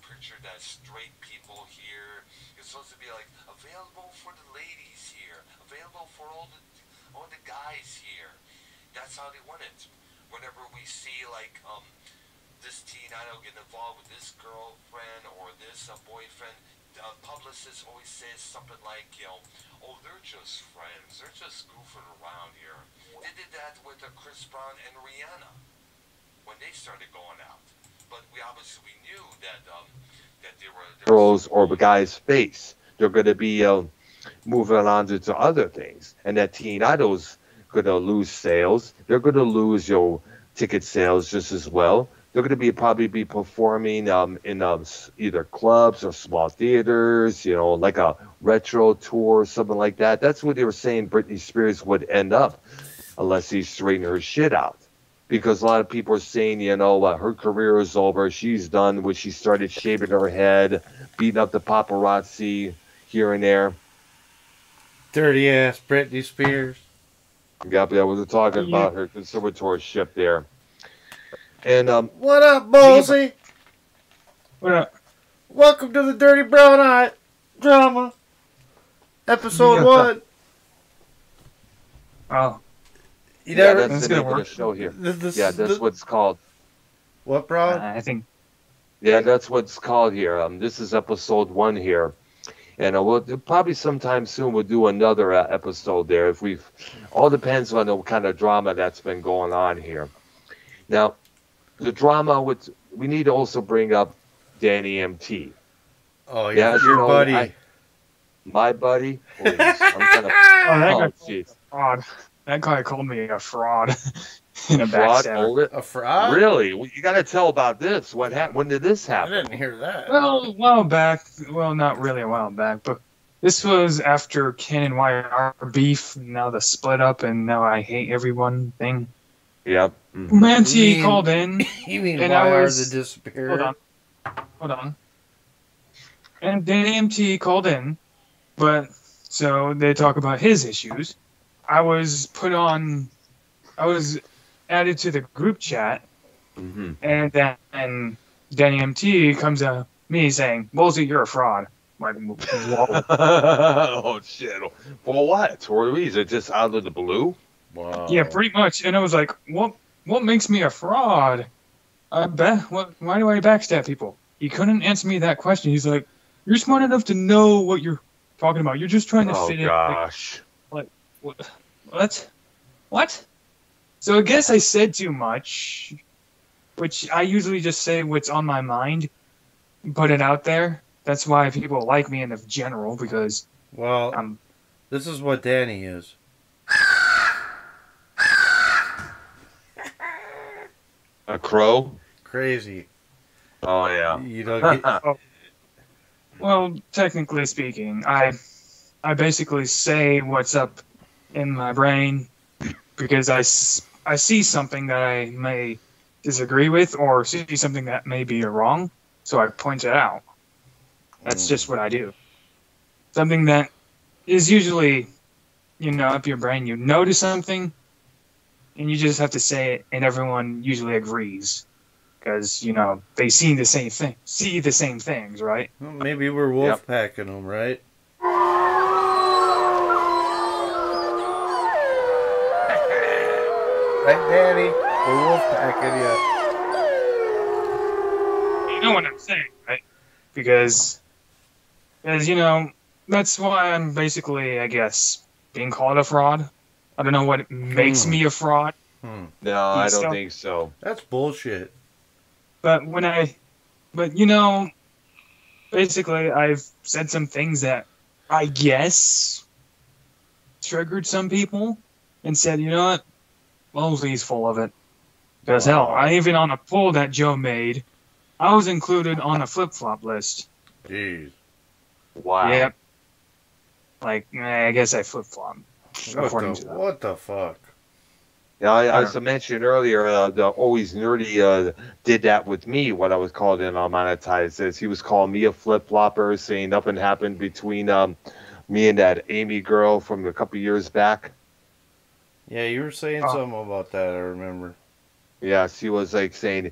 pictured as straight people here. It's supposed to be like available for the ladies here, available for all the guys here. That's how they want it. Whenever we see like this teen idol get involved with this girlfriend or this boyfriend, the publicist always says something like, oh, they're just friends. They're just goofing around here. They did that with Chris Brown and Rihanna when they started going out. But we knew that they were
girls or the guy's face. They're going to be moving on to other things, and that teen idol's going to lose sales. They're going to lose your ticket sales just as well. They're going to probably be performing in either clubs or small theaters, like a retro tour or something like that. That's what they were saying Britney Spears would end up unless he straightened her shit out. Because a lot of people are saying, her career is over. She's done when she started shaving her head, beating up the paparazzi here and there.
Dirty ass Britney Spears.
Yeah, we're talking about her conservatorship there. And
what up, Ballsy?
What up?
Welcome to the Dirty Brown Eye Drama, episode 1.
Oh,
that's the name of the show here. That's what it's called.
What, bro?
I think.
Yeah, that's what it's called here. This is episode 1 here, and we'll probably sometime soon we'll do another episode there. If all depends on the kind of drama that's been going on here. Now. The drama we need to also bring up Danny MT.
Oh yeah, your buddy.
My buddy. Please. I'm
fraud. That guy called me a fraud in a
fraud.
backstab.
A fraud?
Really? Well, you got to tell about this. What happened? When did this happen?
I didn't hear that.
Well, a while back. Well, not really a while back, but this was after Ken and YR beef. Now the split up, and now I hate everyone thing.
Yep.
Manti called in.
You mean
and
YR the disappeared?
Hold on. And Danny MT called in, but so they talk about his issues. I was added to the group chat, and then Danny MT comes to me saying, "Ballsy, you're a fraud."
Oh shit! For what? For a reason? Just out of the blue? Wow.
Yeah, pretty much. And I was like, "What makes me a fraud? Why do I backstab people?" He couldn't answer me that question. He's like, "You're smart enough to know what you're talking about. You're just trying to fit in."
Oh gosh.
What? So I guess I said too much, which I usually just say what's on my mind, put it out there. That's why people like me in the general, because
this is what Danny is.
A crow?
Crazy.
Oh yeah.
You don't get...
Well, technically speaking, I basically say what's up in my brain because I see something that I may disagree with or see something that may be wrong, so I point it out. That's just what I do. Something that is usually, up your brain. You notice something, and you just have to say it, and everyone usually agrees. because they see the same things, right?
Well, maybe we're wolf packing them, right? Right, Daddy? We're wolf packing you.
You know what I'm saying, right? Because that's why I'm basically, I guess, being called a fraud. I don't know what makes me a fraud.
No, I don't think so.
That's bullshit.
But basically, I've said some things that I guess triggered some people and said, you know what? Mosley's full of it. Because hell, even on a poll that Joe made, I was included on a flip-flop list.
Jeez.
Wow.
Yep. I guess I flip-flopped. According to that.
What the fuck?
Yeah, as I mentioned earlier, the Always Nerdy did that with me, what I was called in on Monetize This. He was calling me a flip-flopper, saying nothing happened between me and that Amy girl from a couple years back.
Yeah, you were saying something about that, I remember.
Yeah, she was saying,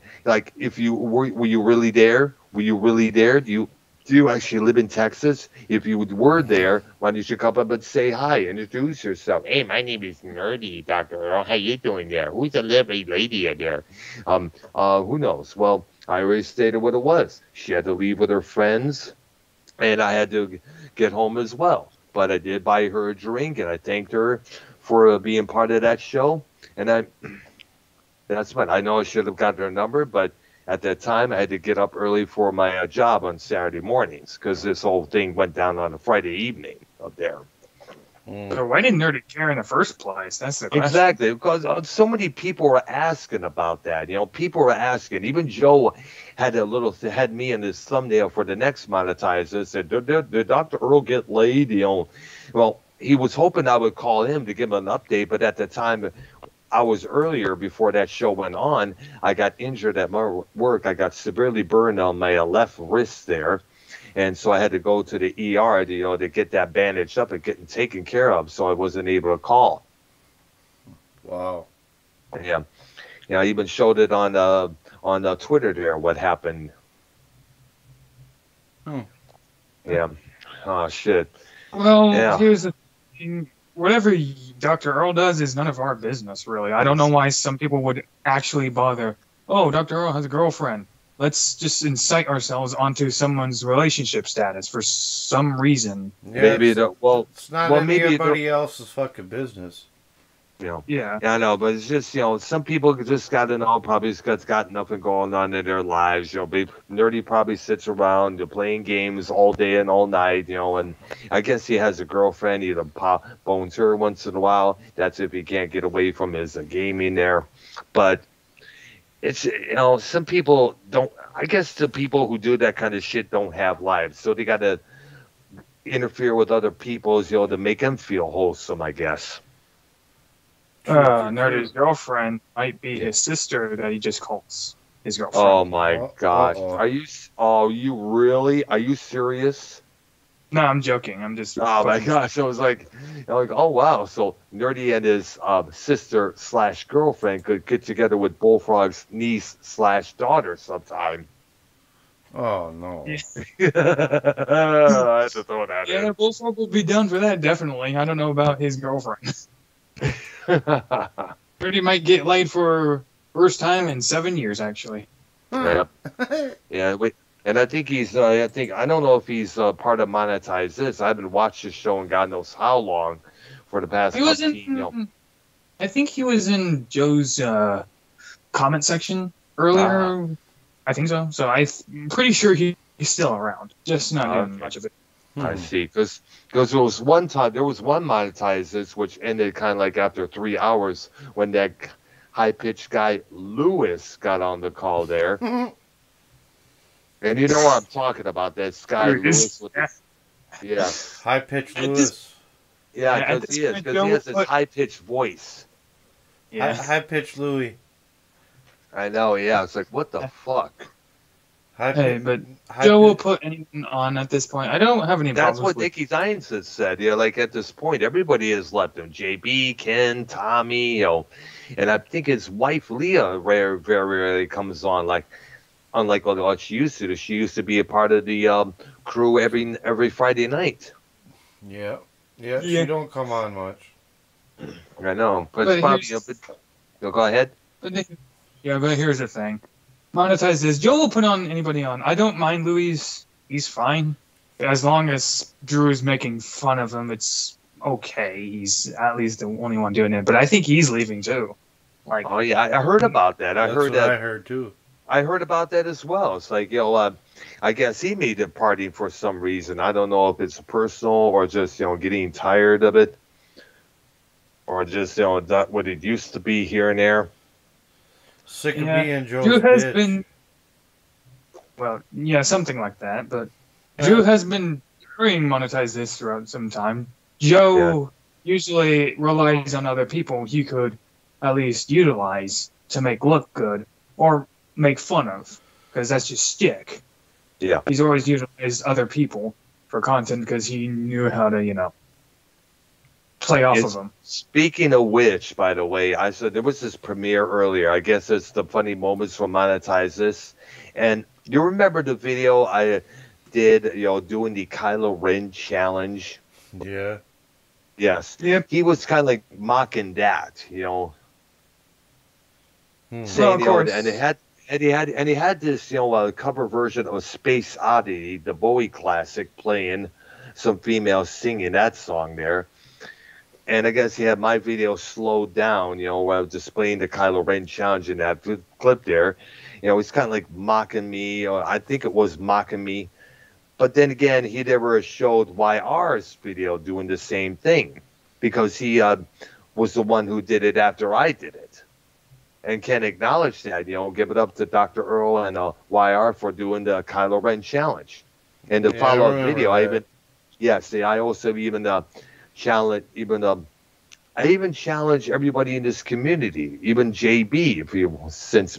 if you were you really there? Were you really there? Do you actually live in Texas? If you were there, why don't you come up and say hi, introduce yourself? Hey, my name is Nerdy, Dr. Earl. How you doing there? Who's the lovely lady in there? Who knows? Well, I already stated what it was. She had to leave with her friends, and I had to get home as well. But I did buy her a drink, and I thanked her for being part of that show. And that's what I know. I should have got her number, but at that time I had to get up early for my job on Saturday mornings because this whole thing went down on a Friday evening up there.
So why didn't Nerdy care in the first place? That's the question.
Exactly, because so many people were asking about that. People were asking. Even Joe had had me in his thumbnail for the next Monetizer. Said, did Dr. Earl get laid? Well, he was hoping I would call him to give him an update, but at the time, I was earlier before that show went on. I got injured at my work. I got severely burned on my left wrist there. And so I had to go to the ER, to get that bandaged up and getting taken care of. So I wasn't able to call.
Wow.
Yeah. I even showed it on Twitter there, what happened. Yeah. Oh, shit.
Well, here's the thing. Whatever Dr. Earl does is none of our business, really. I don't know why some people would actually bother. Oh, Dr. Earl has a girlfriend. Let's just incite ourselves onto someone's relationship status for some reason.
Yeah, maybe it's not anybody else's fucking business.
Yeah,
I know, but it's just some people just got to know, probably got nothing going on in their lives. Nerdy probably sits around playing games all day and all night. And I guess he has a girlfriend. He bones her once in a while. That's if he can't get away from his gaming there. But it's some people don't. I guess the people who do that kind of shit don't have lives, so they got to interfere with other people's to make them feel wholesome, I guess.
Nerdy's girlfriend might be his sister that he just calls his girlfriend.
Oh my gosh. Are you really? Are you serious?
No, I'm joking. I'm just.
Oh my gosh. I was like, oh wow. So Nerdy and his sister / girlfriend could get together with Bullfrog's niece / daughter sometime.
Oh no.
I had to throw that in.
Yeah, Bullfrog will be down for that, definitely. I don't know about his girlfriend. Nerdy might get laid for first time in 7 years, actually.
Yep. Yeah. And I think he's. I don't know if he's part of Monetize This. I haven't watched this show in God knows how long, for the past.
He was I think he was in Joe's comment section earlier. I think so. So I'm pretty sure he's still around, just not doing much of it.
I see, because there was one Monetize This which ended kind of like after 3 hours when that high-pitched guy Lewis got on the call there. And you know what I'm talking about, that Sky Lewis with
high-pitched Lewis.
Yeah, because he has this high-pitched voice.
Yeah. High-pitched Louis.
I know, yeah. It's like, what the fuck?
Hey, but Joe will put anyone on at this point. I don't have any problems.
That's what Nicky Dines has said. Yeah, like at this point, everybody has left him. JB, Ken, Tommy, and I think his wife Leah very rarely comes on. Like, unlike what she used to. She used to be a part of the crew every Friday night.
Yeah. She don't come on much.
I know, but it's probably. Go ahead.
But here's the thing. Monetize this. Joe will put anybody on. I don't mind Louis. He's fine. As long as Drew's making fun of him, it's okay. He's at least the only one doing it. But I think he's leaving too. Like,
oh yeah, I heard about that.
I heard too.
I heard about that as well. It's like, I guess he made it party for some reason. I don't know if it's personal or just, getting tired of it, or just, not what it used to be here and there.
Sick of being Joe's
Drew has
bitch.
been, something like that. But Drew has been trying to monetize this throughout some time. Joe usually relies on other people he could at least utilize to make look good or make fun of, because that's just stick.
Yeah.
He's always utilized other people for content because he knew how to, play off of them.
Speaking of which, by the way, I said there was this premiere earlier. I guess it's the funny moments from Monetize This. And you remember the video I did, doing the Kylo Ren challenge?
Yeah.
Yes.
Yep.
He was kind of like mocking that, saying,
Well, of course.
and he had this, cover version of Space Oddity, the Bowie classic, playing some females singing that song there. And I guess he had my video slowed down, where I was displaying the Kylo Ren challenge in that clip there. He's kind of like mocking me, or I think it was mocking me. But then again, he never showed YR's video doing the same thing, because he was the one who did it after I did it. And can acknowledge that, give it up to Dr. Earl and YR for doing the Kylo Ren challenge. And the follow-up video, I also even challenge, I even challenge everybody in this community, even JB,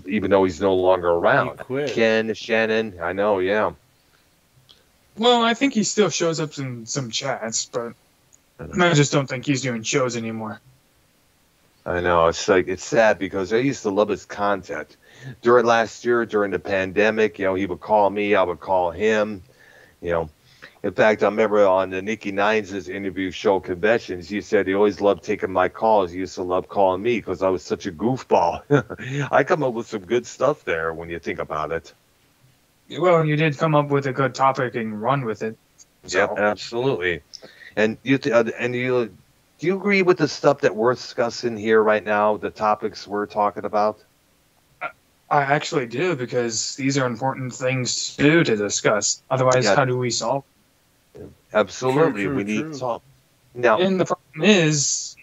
even though he's no longer around. Ken, Shannon, I know, yeah.
Well, I think he still shows up in some chats, but I just don't think he's doing shows anymore.
I know, it's sad because I used to love his content. During last year, during the pandemic, he would call me, I would call him, In fact, I remember on the Nicky Nines' interview show Conventions, he said he always loved taking my calls. He used to love calling me because I was such a goofball. I come up with some good stuff there when you think about it.
Well, you did come up with a good topic and run with it. So.
Yeah, absolutely. And do you agree with the stuff that we're discussing here right now, the topics we're talking about?
I actually do, because these are important things to discuss. Otherwise, how do we solve?
Absolutely, we need to solve. Now,
and the problem is,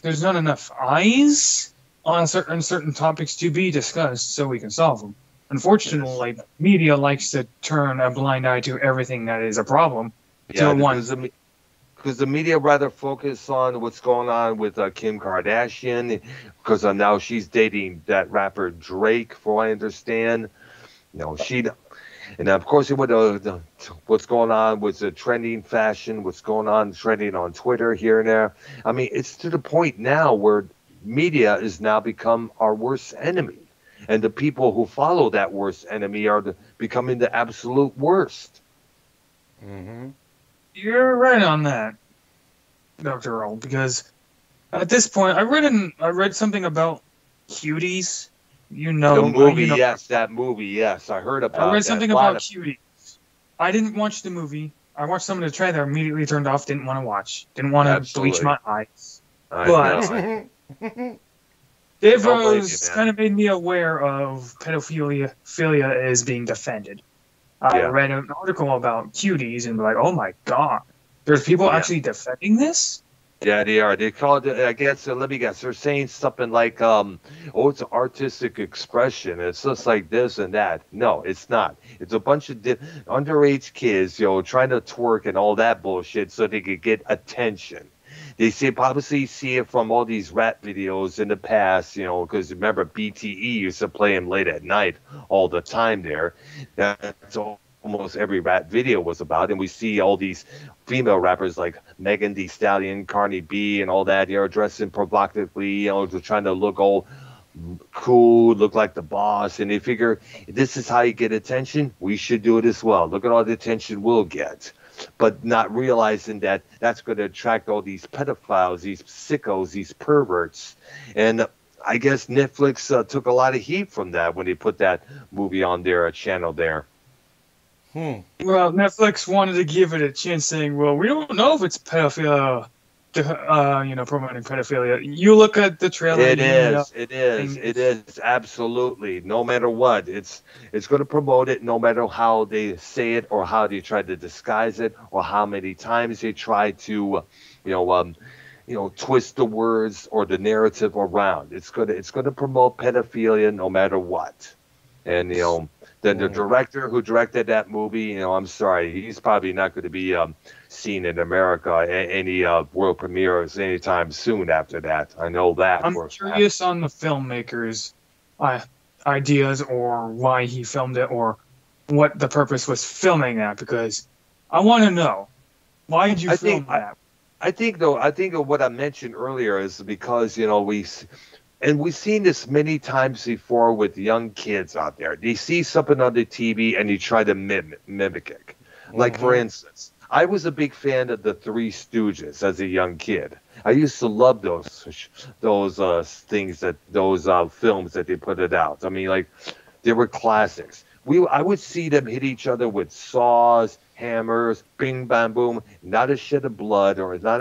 there's not enough eyes on certain topics to be discussed, so we can solve them. Unfortunately, media likes to turn a blind eye to everything that is a problem.
Because the media rather focus on what's going on with Kim Kardashian, because now she's dating that rapper Drake, for what I understand. And of course, what's going on with the trending fashion, what's going on trending on Twitter here and there. I mean, it's to the point now where media has now become our worst enemy. And the people who follow that worst enemy are becoming the absolute worst.
Mm-hmm.
You're right on that, Dr. Earl, because at this point, I read something about cuties.
The movie, yes, that movie, yes. I heard about that.
I read something about cuties. I didn't watch the movie. I watched some of the trailer, immediately turned off, didn't want to watch. Didn't want to bleach my eyes. But Dave Rose kind of made me aware of pedophilia is being defended. I read an article about cuties and like, oh my god, there's people actually defending this?
Yeah, they are. They call it, I guess, let me guess, they're saying something like, it's an artistic expression. It's just like this and that. No, it's not. It's a bunch of underage kids, trying to twerk and all that bullshit so they could get attention. They obviously see it from all these rat videos in the past, you know, because remember BTE used to play them late at night all the time there. That's almost every rap video was about. And we see all these female rappers like Megan Thee Stallion, Cardi B, and all that, you know, dressing provocatively, you know, trying to look all cool, look like the boss. And they figure, this is how you get attention. We should do it as well. Look at all the attention we'll get. But not realizing that that's going to attract all these pedophiles, these sickos, these perverts. And I guess Netflix took a lot of heat from that when they put that movie on their channel there.
Well, Netflix wanted to give it a chance, saying, well, we don't know if it's pedophilia, promoting pedophilia. You look at the trailer.
It is, absolutely. No matter what, it's going to promote it, no matter how they say it or how they try to disguise it or how many times they try to, twist the words or the narrative around. It's going to promote pedophilia no matter what. And then the director who directed that movie, I'm sorry, he's probably not going to be seen in America any world premieres anytime soon after that. I know that.
I'm curious on the filmmaker's ideas or why he filmed it or what the purpose was filming that, because I want to know, why did you film that?
I think of what I mentioned earlier is because, we've seen this many times before with young kids out there. They see something on the TV and they try to mimic it. Like, for instance, I was a big fan of the Three Stooges as a young kid. I used to love those films that they put it out. I mean, like, they were classics. I would see them hit each other with saws, hammers, bing, bam, boom. Not a shed of blood or not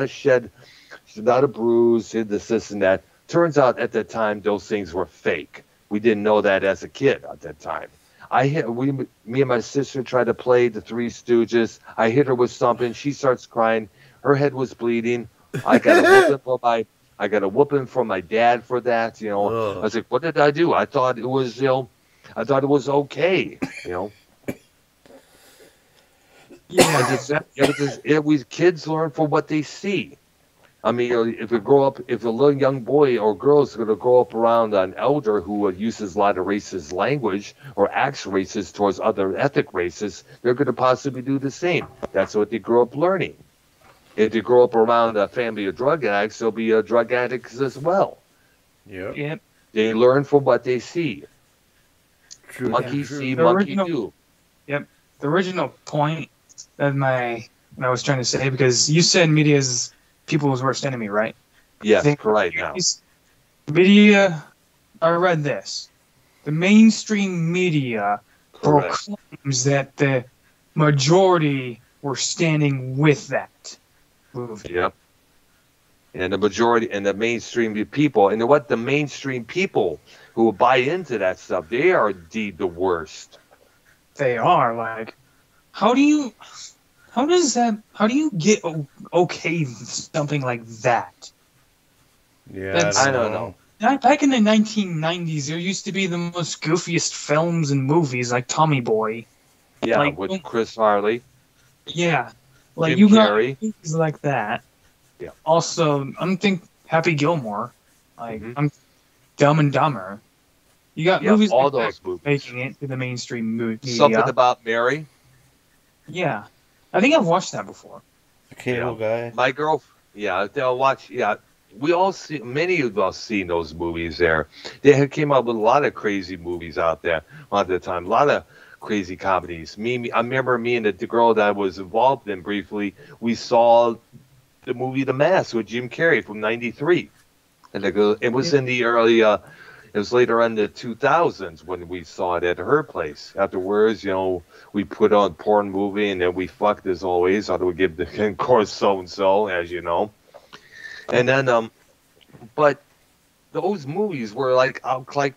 a bruise, this and that. Turns out at the time those things were fake. We didn't know that as a kid at that time. Me and my sister tried to play the Three Stooges. I hit her with something. She starts crying. Her head was bleeding. I got a whooping from my dad for that. I was like, what did I do? I thought it was okay. Kids learn from what they see. I mean, if a little young boy or girl is going to grow up around an elder who uses a lot of racist language or acts racist towards other ethnic races, they're going to possibly do the same. That's what they grow up learning. If they grow up around a family of drug addicts, they'll be drug addicts as well.
Yep.
They learn from what they see. True. Monkey see, monkey do.
Yep. The original point that I was trying to say, because you said media is people's worst enemy, right?
Yes, correct. Now,
media. I read this. The mainstream media proclaims that the majority were standing with that movie.
Yep. And the majority and the mainstream people, and what the mainstream people who buy into that stuff, they are indeed the worst.
They are. Like, how do you get okay something like that?
Yeah,
I don't know.
Back in the 1990s, there used to be the most goofiest films and movies, like Tommy Boy.
Yeah, like, with Chris Farley.
Yeah, like
Jim Carrey.
Got movies like that.
Yeah.
Also, I'm thinking Happy Gilmore, like I'm Dumb and Dumber. You got movies
all
like
those
that
movies
making it to the mainstream media.
Something About Mary.
Yeah. I think I've watched that before.
The cable guy.
My girl, they'll watch. Yeah, we all see. Many of us seen those movies. There, they came out with a lot of crazy movies out there at the time. A lot of crazy comedies. I remember me and the girl that I was involved in briefly. We saw the movie The Mask with Jim Carrey from '93, and it was in the early. It was later in the 2000s when we saw it at her place. Afterwards, we put on porn movie and then we fucked as always. How do we give the of course so-and-so, as you know. And then, but those movies were like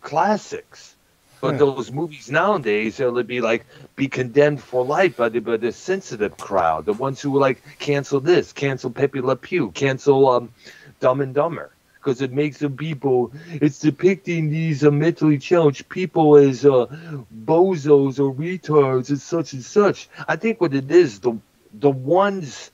classics. But those movies nowadays, they'll be condemned for life by the sensitive crowd. The ones who cancel this, cancel Pepe Le Pew, cancel Dumb and Dumber. Because it makes the people, it's depicting these mentally challenged people as bozos or retards and such. I think what it is, the ones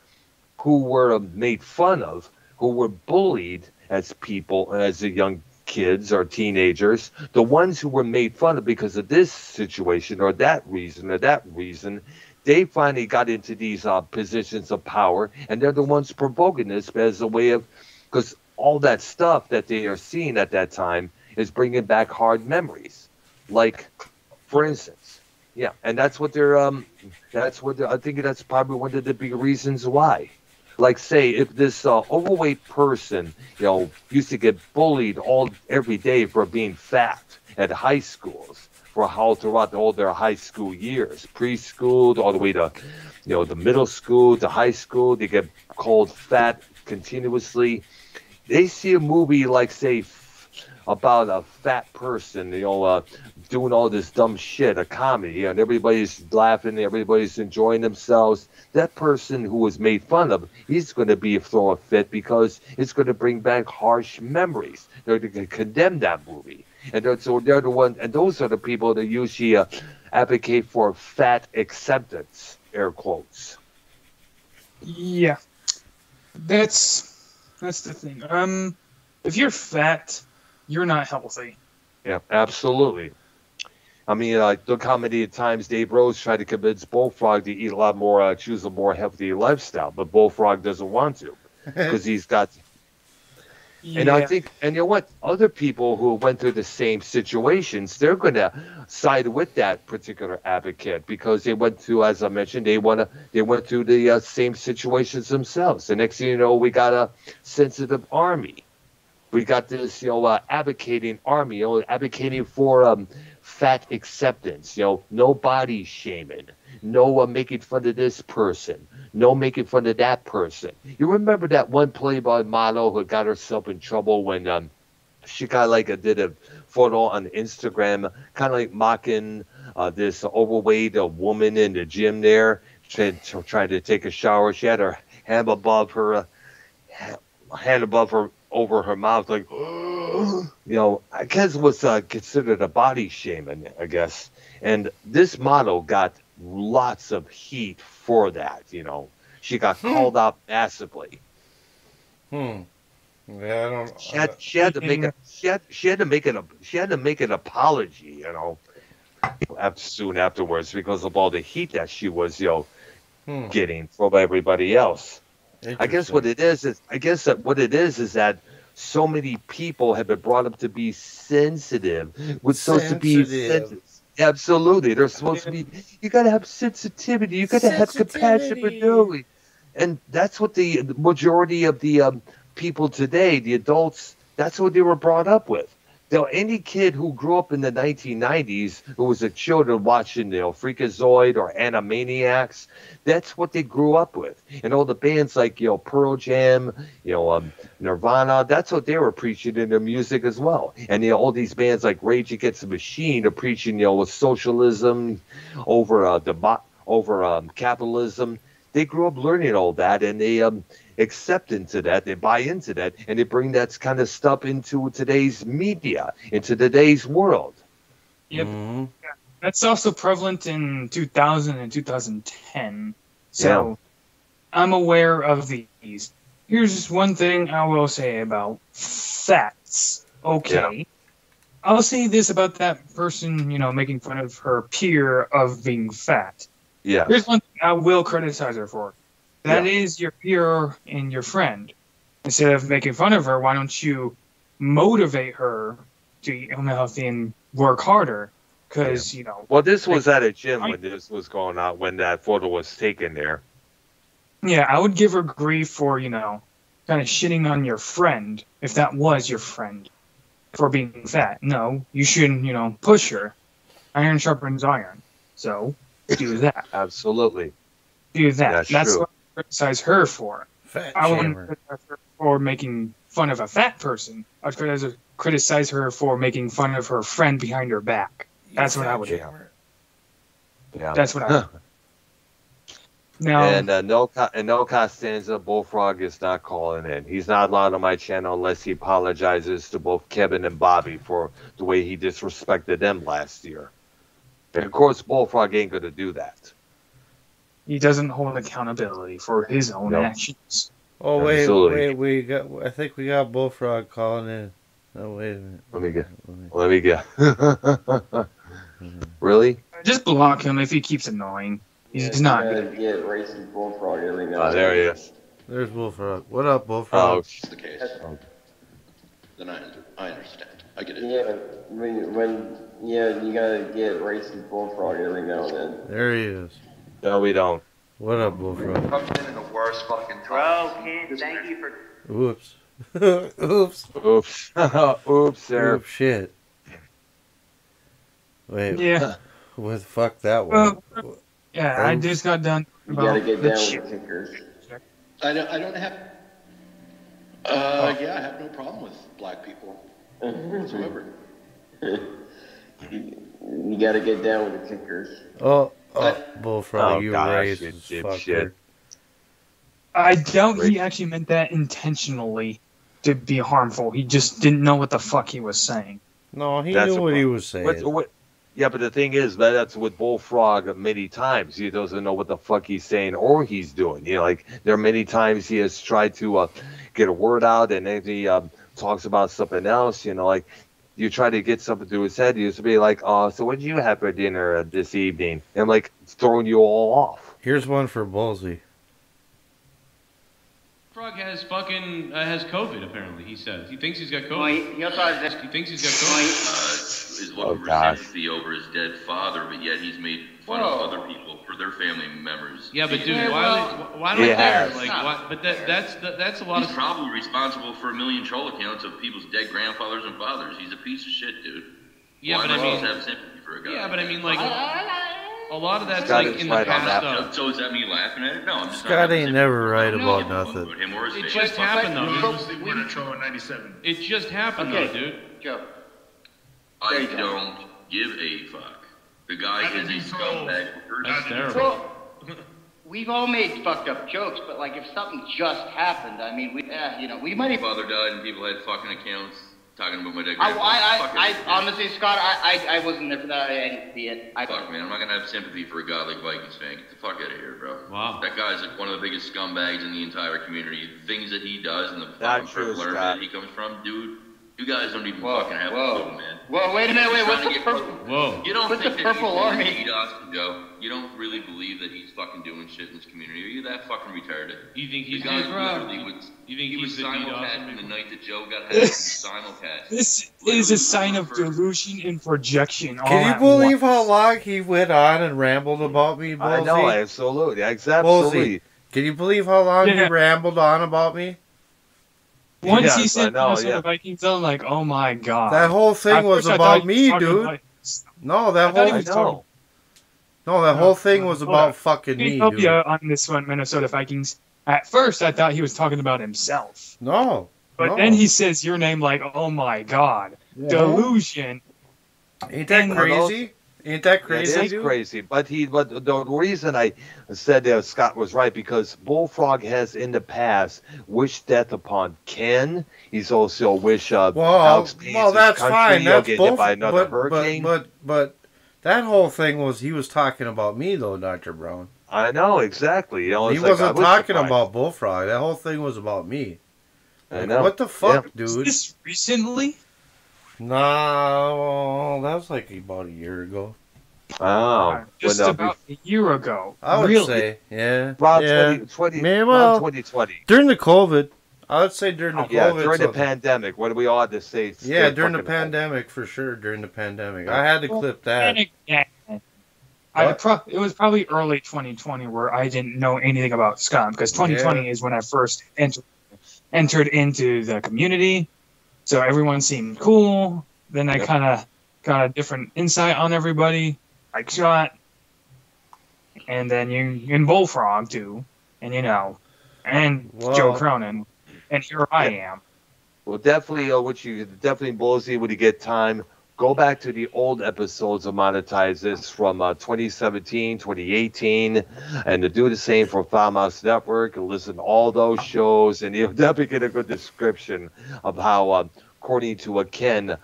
who were made fun of, who were bullied as people, as the young kids or teenagers, the ones who were made fun of because of this situation or that reason, they finally got into these positions of power, and they're the ones provoking this as a way of, because all that stuff that they are seeing at that time is bringing back hard memories. Like, for instance, yeah, and that's what they're, I think that's probably one of the big reasons why. Like, say, if this overweight person, used to get bullied every day for being fat at high schools, throughout all their high school years, preschool all the way to, the middle school to high school, they get called fat continuously. They see a movie like, say, about a fat person, doing all this dumb shit, a comedy, and everybody's laughing, everybody's enjoying themselves. That person who was made fun of, he's going to throw a fit because it's going to bring back harsh memories. They're going to condemn that movie, and they're the one, and those are the people that usually advocate for fat acceptance, air quotes.
Yeah, that's the thing. If you're fat, you're not healthy.
Yeah, absolutely. I mean, look how many times Dave Rose tried to convince Bullfrog to eat a lot more, choose a more healthy lifestyle, but Bullfrog doesn't want to because he's got. Yeah. And I think, and you know what? Other people who went through the same situations, they're going to side with that particular advocate because they went through, as I mentioned, they went through the same situations themselves. The next thing you know, we got a sensitive army. We got this, advocating army, advocating for fat acceptance, no body shaming, no making fun of this person, no making fun of that person. You remember that one Playboy model who got herself in trouble when she did a photo on Instagram, kind of like mocking this overweight woman in the gym there, trying to take a shower. She had her hand above her, over her mouth, like, I guess it was considered a body shaming, I guess. And this model got lots of heat for that, She got called out massively.
Yeah, I don't.
She had to make an apology, soon afterwards because of all the heat that she was, getting from everybody else. I guess what it is that so many people have been brought up to be sensitive. Absolutely. They're supposed to be, you got to have sensitivity. You got to have compassion for nobody. And that's what the majority of the people today, the adults, that's what they were brought up with. Any kid who grew up in the 1990s, who was a children watching, Freakazoid or Animaniacs, that's what they grew up with. And all the bands like, Pearl Jam, Nirvana, that's what they were preaching in their music as well. And, all these bands like Rage Against the Machine are preaching, socialism over capitalism. They grew up learning all that, and they accept into that, they buy into that, and they bring that kind of stuff into today's media, into today's world.
Yep. Mm-hmm. Yeah. That's also prevalent in 2000 and 2010. So I'm aware of these. Here's just one thing I will say about fats. Okay. Yeah. I'll say this about that person, making fun of her peer of being fat.
Yeah.
Here's one thing I will criticize her for. That is your peer and your friend. Instead of making fun of her, why don't you motivate her to eat healthy and work harder? Because,
Well, this was at a gym when this was going on, when that photo was taken there.
Yeah, I would give her grief for, kind of shitting on your friend, if that was your friend, for being fat. No, you shouldn't, push her. Iron sharpens iron. So, do that.
Absolutely.
Do that. That's
true.
what I criticize her for. I wouldn't criticize her for making fun of a fat person. I would criticize her for making fun of her friend behind her back. That's what I would do.
Yeah.
That's what I would do. Now,
and no Costanza, Bullfrog is not calling in. He's not allowed on my channel unless he apologizes to both Kevin and Bobby for the way he disrespected them last year. And of course, Bullfrog ain't going to do that.
He doesn't hold accountability for his own actions.
Oh wait, we got. I think we got Bullfrog calling in. Oh wait a minute.
Let me get. Really?
Just block him if he keeps annoying. He's not
good. Get racing Bullfrog every now and then.
There he is.
There's Bullfrog. What up, Bullfrog?
Oh, if that's the case. Then I understand. I get it.
Yeah, when you gotta get racing Bullfrog every now and then.
There he is.
No, we don't.
What up, Bullfrog?
Comes in the worst fucking time.
Bro, kid, thank you for.
Oops. Oops.
Oops. Oops, there.
Oops, shit. Wait.
Yeah.
What the fuck that was?
Well, yeah, I just got done.
You gotta get down with kickers.
I don't have. Yeah, I have no problem with black people whatsoever.
You gotta get down with the kickers.
Oh, Bullfrog, you racist fucker.
I doubt he actually meant that intentionally to be harmful. He just didn't know what the fuck he was saying.
No, he knew what he was saying.
Yeah, but the thing is, that's with Bullfrog many times. He doesn't know what the fuck he's saying or he's doing. You know, like, there are many times he has tried to get a word out, and then he talks about something else. You know, like, you try to get something to his head, he used to be like, so what did you have for dinner this evening? And I'm like, throwing you all off.
Here's one for Bullsy.
Frog has COVID, apparently, he says. He thinks he's got COVID.
He also has
he thinks he's got COVID.
Is looking for sympathy over his dead father, but yet he's made fun of other people for their family members.
Yeah, but dude, why do I care? Like, what? But that's a lot.
He's probably responsible for 1 million troll accounts of people's dead grandfathers and fathers. He's a piece of shit, dude.
Yeah,
why
but I mean,
have sympathy for a guy.
Yeah, but I mean, like, a lot of that's like in the past stuff.
So is that me laughing at it? No, I'm just.
Scott ain't never right about nothing.
It just happened though.
Mostly winner troll in '97.
It just happened though, dude.
Joe.
I don't give a fuck. The guy is a scumbag.
That's terrible.
We've all made fucked up jokes, but like if something just happened, I mean, we might have.
Father died and people had fucking accounts talking about my dead.
I honestly, Scott, I wasn't there for that. I didn't see it.
Fuck, man, I'm not gonna have sympathy for a guy like Vikings fan. Get the fuck out of here, bro.
Wow.
That guy's like one of the biggest scumbags in the entire community. The things that he does and the fucking purple area that he comes from, dude. You guys don't even fucking have a clue, man.
Whoa, wait a minute, what's the purple?
Whoa.
You don't
what's
think
the Purple
that
Army?
Pete Austin, Joe? You don't really believe that he's fucking doing shit in this community? Are you that fucking retarded?
You think he's
guy literally would? He was simulcasting the night that Joe got had simulcast.
This is a sign of delusion and projection.
Can you believe how long he went on and rambled about me, Bullsy?
I know, absolutely, absolutely.
Can you believe how long he rambled on about me?
Once he said Minnesota Vikings, I'm like, oh my god.
That whole thing was about me, dude. No, that whole thing was about fucking me, dude.
On this one, Minnesota Vikings. At first, I thought he was talking about himself.
No.
But then he says your name like, oh my god. Yeah. Delusion.
Ain't that crazy? Ain't that crazy?
It is crazy, but the reason I said Scott was right, because Bullfrog has in the past wished death upon Ken. He's also wished Alex Payne's
that's fine. That's
get hit by another hurricane.
But that whole thing was he was talking about me though, Dr. Brown.
I know exactly. You know,
he wasn't talking about Bullfrog. That whole thing was about me.
I know.
What the fuck, dude?
Is this recently?
No, that was like about a year ago.
Oh,
just about a year ago.
I would say, yeah.
Around
2020. During the COVID. I would say during the COVID.
Yeah, during the pandemic. What do we ought to say?
Yeah, during the pandemic, for sure. During the pandemic. I had to clip that.
It was probably early 2020 where I didn't know anything about Scum, because 2020 is when I first entered into the community. So everyone seemed cool. Then I kind of got a different insight on everybody. Like Shot, and then you and Bullfrog too, and Joe Cronin, and here I am.
Well, definitely, Bullsy, when you get time, go back to the old episodes of Monetize This from 2017, 2018, and to do the same for Farmhouse Network and listen to all those shows, and you'll definitely get a good description of how, according to Ken,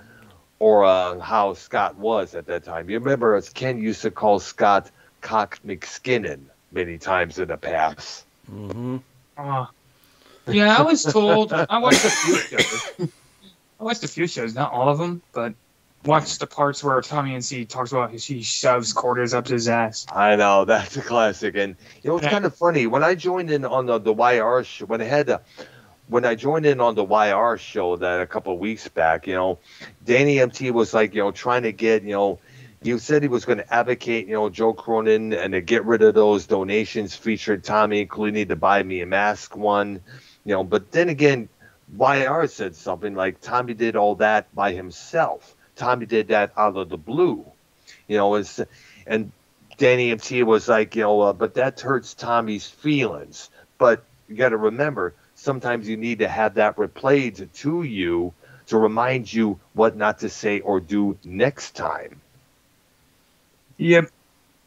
or how Scott was at that time. You remember, as Ken used to call Scott Cock McSkinnon many times in the past.
Mm-hmm.
Yeah, I was told. I watched a few shows. I watched a few shows, not all of them, but watched the parts where Tommy and C talks about he shoves quarters up his ass.
I know, that's a classic. And it's kind of funny when I joined in on the YR show. When I joined in on the YR show that a couple of weeks back, Danny MT was like, trying to get, he said he was going to advocate, Joe Cronin and to get rid of those donations featured Tommy, including the Buy Me a Mask one, But then again, YR said something like Tommy did all that by himself. Tommy did that out of the blue, and Danny MT was like, but that hurts Tommy's feelings. But you got to remember, sometimes you need to have that replayed to you to remind you what not to say or do next time.
Yep.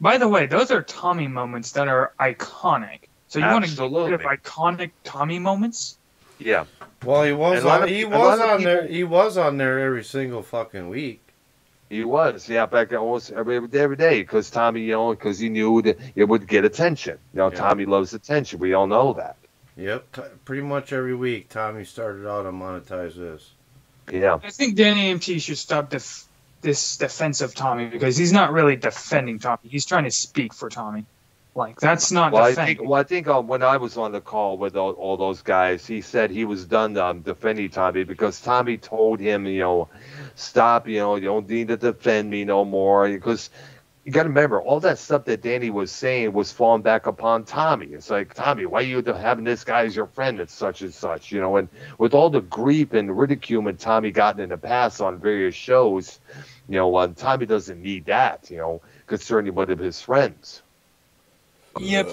By the way, those are Tommy moments that are iconic. So you want to get rid of iconic Tommy moments?
Yeah.
Well, he was on there every single fucking week.
He was, back almost every day, because Tommy, because he knew that it would get attention. Tommy loves attention. We all know that.
Yep, pretty much every week, Tommy started out to monetize this.
Yeah.
I think Danny MT should stop this defense of Tommy, because he's not really defending Tommy. He's trying to speak for Tommy. Like, that's not defending.
I think when I was on the call with all those guys, he said he was done defending Tommy because Tommy told him, stop, you don't need to defend me no more. Because you got to remember, all that stuff that Danny was saying was falling back upon Tommy. It's like, Tommy, why are you having this guy as your friend and such, and with all the grief and ridicule that Tommy gotten in the past on various shows, Tommy doesn't need that, concerning one of his friends.
Yep.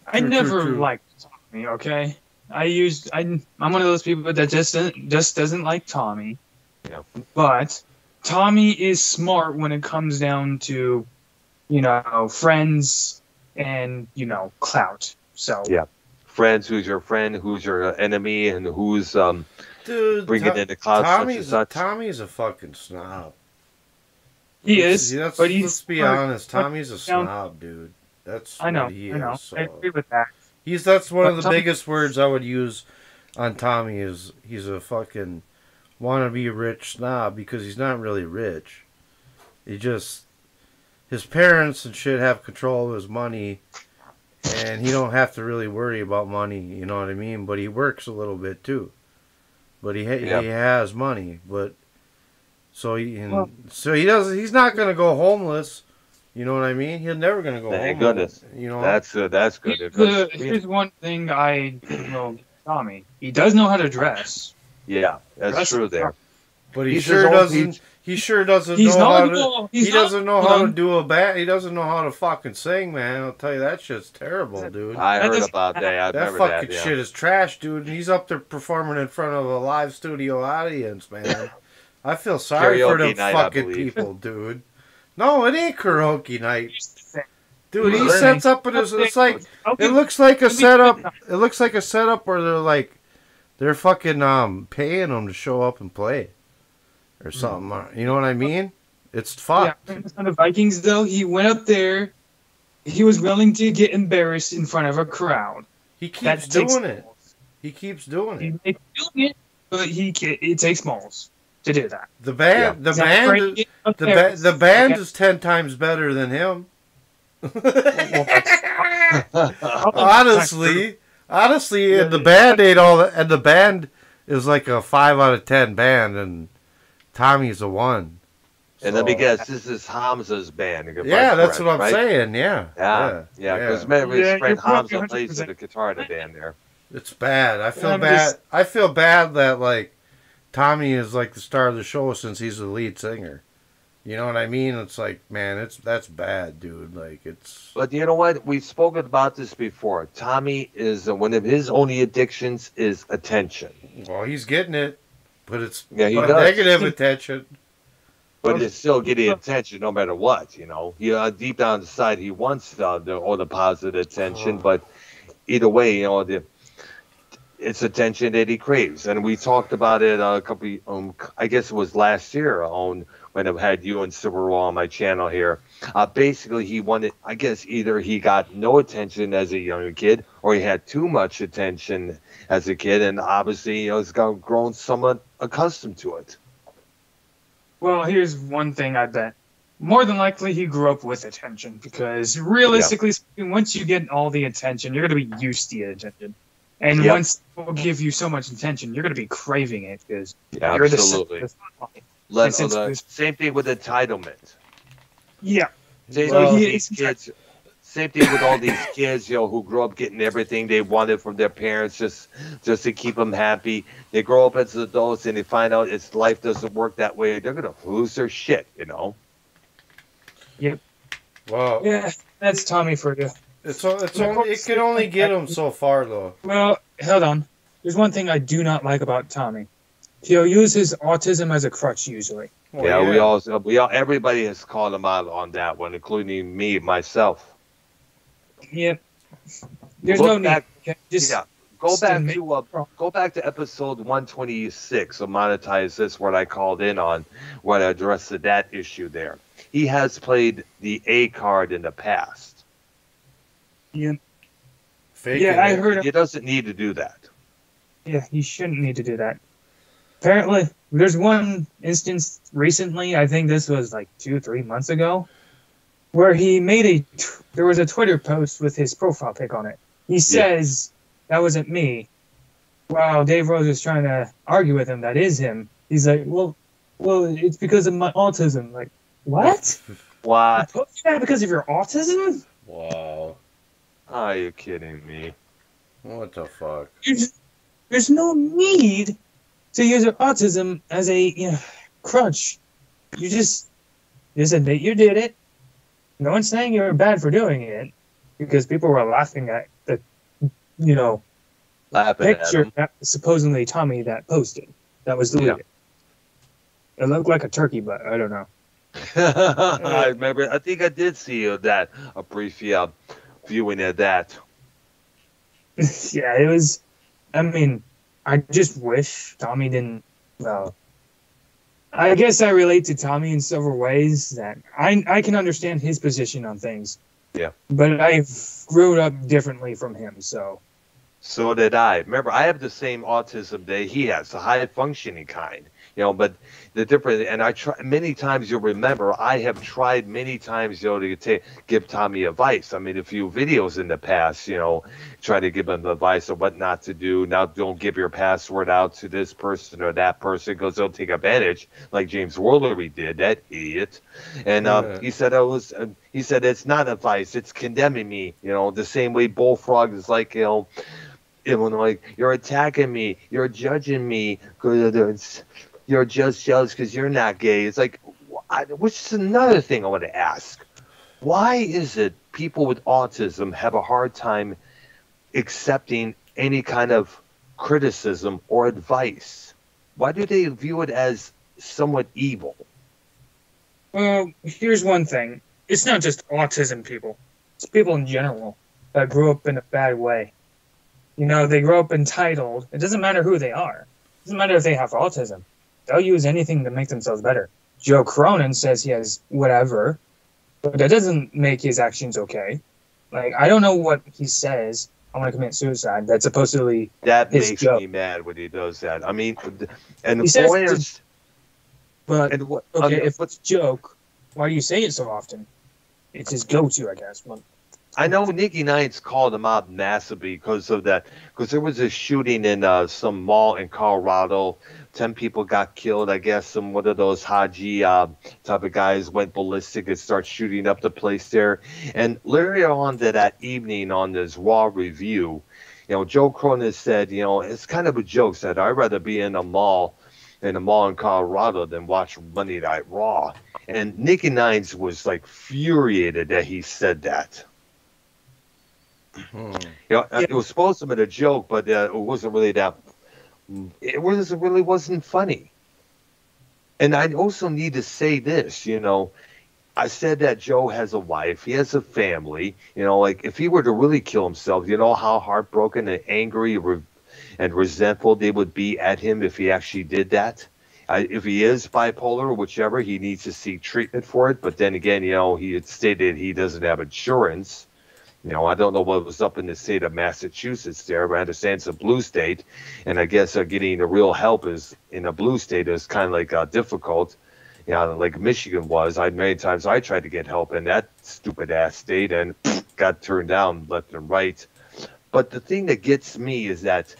I never liked Tommy, okay? I'm one of those people that just doesn't like Tommy.
Yeah.
But Tommy is smart when it comes down to, friends and, clout. So
yeah. Friends, who's your friend, who's your enemy, and who's bringing in the clout such and such.
Tommy's a fucking snob.
He is.
Let's be honest. Tommy's a snob, dude. That's what he is. So.
I agree with that.
That's one of the biggest words I would use on Tommy is he's a fucking wannabe rich snob, because he's not really rich. His parents and shit have control of his money, and he don't have to really worry about money, you know what I mean? But he works a little bit too. But he has money, but he's not gonna go homeless. You know what I mean? He's never gonna go.
Thank goodness. That's good.
Here's one thing I know, Tommy. He does know how to dress.
Yeah, that's true there.
But he sure doesn't. He sure doesn't know how to. He doesn't know how to do a band. He doesn't know how to fucking sing, man. I'll tell you, that shit's terrible, dude.
I heard about that.
That fucking shit is trash, dude. And he's up there performing in front of a live studio audience, man. I feel sorry for them fucking people, dude. No, it ain't karaoke night. Dude, he sets up and it's like it looks like a setup. It looks like a setup where they're fucking paying him to show up and play or something. You know what I mean? It's fucked.
Yeah, on the Vikings though, he went up there. He was willing to get embarrassed in front of a crowd.
He keeps doing it. He keeps doing it.
He keeps doing it, but it takes balls to do that.
The band is 10 times better than him. honestly, and the band ain't all that, and the band is like a 5 out of 10 band, and Tommy's a 1.
And let me guess, this is Hamza's band.
Yeah, that's what I'm saying. Yeah.
Because his friend Hamza plays the guitar in the band there.
It's bad. I feel bad. I feel bad that like Tommy is like the star of the show since he's the lead singer. You know what I mean? It's like, man, that's bad, dude. Like it's.
But you know what? We've spoken about this before. Tommy is one of his only addictions is attention.
Well, he's getting it, but it's
negative
attention.
But it's still getting attention no matter what. Deep down inside he wants the positive attention, but either way, it's attention that he craves. And we talked about it a couple, I guess it was last year, on when I had you and Silver on my channel here. Basically, he wanted, I guess, either he got no attention as a younger kid, or he had too much attention as a kid, and obviously, he's grown somewhat accustomed to it.
Well, here's one thing I bet. More than likely, he grew up with attention, because realistically speaking, once you get all the attention, you're going to be used to the attention. And once people give you so much attention, you're going to be craving it, because you're
absolutely. Same thing with entitlement.
Yeah.
Same thing with all these kids, who grew up getting everything they wanted from their parents just to keep them happy. They grow up as adults and they find out life doesn't work that way. They're going to lose their shit,
Yep.
Wow.
Yeah, that's Tommy for you.
It can only get him so far, though.
Well, hold on. There's one thing I do not like about Tommy. He'll use his autism as a crutch usually.
We all, everybody has called him out on that one, including me, myself.
Yep. There's no need.
Go back to episode 126 of Monetize This, what I called in on, what I addressed that issue there. He has played the A card in the past.
Yeah.
I heard he doesn't need to do that.
Yeah, he shouldn't need to do that. Apparently, there's one instance recently, I think this was like 2-3 months ago, where he made there was a Twitter post with his profile pic on it. He says, that wasn't me. Wow, Dave Rose is trying to argue with him. That is him. He's like, well, it's because of my autism. Like, what?
What?
You posted that because of your autism?
Wow.
Are you kidding me?
What the fuck?
There's no need to use your autism as a crutch. You just admit you did it. No one's saying you were bad for doing it, because people were laughing at the, picture that supposedly Tommy that posted. That was deleted. It looked like a turkey, but I don't know.
I remember. I think I did see a brief viewing of that.
Yeah, it was. I mean, I just wish Tommy didn't. Well, I guess I relate to Tommy in several ways. That I can understand his position on things.
Yeah.
But I grew up differently from him, so.
So did I. Remember, I have the same autism that he has, the high functioning kind. But the difference, and I try many times. You'll remember, I have tried many times, to give Tommy advice. I made a few videos in the past, try to give him advice of what not to do. Now, don't give your password out to this person or that person, because they'll take advantage, like James Worlery did, that idiot. And he said he said it's not advice, it's condemning me. The same way Bullfrog is like, like, you're attacking me, you're judging me, you're just jealous because you're not gay. It's like, which is another thing I want to ask. Why is it people with autism have a hard time accepting any kind of criticism or advice? Why do they view it as somewhat evil?
Well, here's one thing. It's not just autism people. It's people in general that grew up in a bad way. They grow up entitled. It doesn't matter who they are. It doesn't matter if they have autism. They'll use anything to make themselves better. Joe Cronin says he has whatever, but that doesn't make his actions okay. Like, I don't know what he says. I want to commit suicide. That's supposedly
that
his
makes
joke.
Me mad when he does that. I mean, and
he says, but okay, if it's a joke, why do you say it so often? It's his go-to, I guess. But
I know Nikki Knights called him out massively because of that. Because there was a shooting in some mall in Colorado. 10 people got killed. I guess some one of those Haji type of guys went ballistic and started shooting up the place there. And later on that evening on this Raw review, Joe Cronin said, it's kind of a joke. Said, I'd rather be in a mall in Colorado than watch Monday Night Raw. And Nikki Knights was like furiated that he said that. It was supposed to be a joke, but it wasn't really that. It really wasn't funny. And I also need to say this, I said that Joe has a wife, he has a family, like if he were to really kill himself, how heartbroken and angry and resentful they would be at him if he actually did that. If he is bipolar, whichever, he needs to seek treatment for it. But then again, he had stated he doesn't have insurance. I don't know what was up in the state of Massachusetts there, but I understand it's a blue state, and I guess getting the real help is in a blue state is kind of like difficult. Like Michigan was. Many times I tried to get help in that stupid ass state and got turned down left and right. But the thing that gets me is that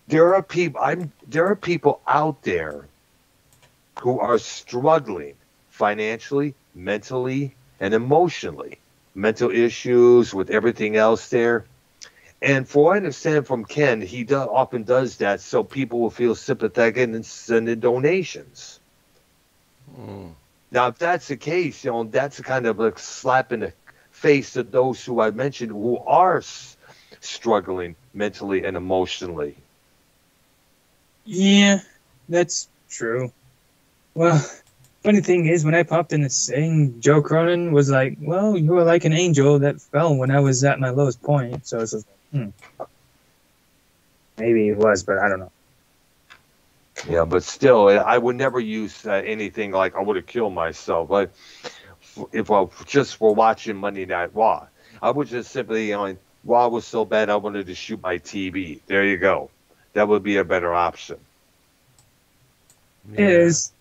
there are people out there who are struggling financially, mentally, and emotionally. Mental issues with everything else there. And for what I understand from Ken, he often does that so people will feel sympathetic and send in donations. Now, if that's the case, that's a kind of like slap in the face of those who I mentioned who are struggling mentally and emotionally.
Yeah, that's true. Well, funny thing is, when I popped in this thing, Joe Cronin was like, well, you were like an angel that fell when I was at my lowest point. So it's just like, maybe it was, but I don't know.
Yeah, but still, I would never use anything like I would have killed myself. Like, if I just were watching Monday Night Raw, I would just simply, Raw was so bad I wanted to shoot my TV. There you go. That would be a better option.
Yeah. It is.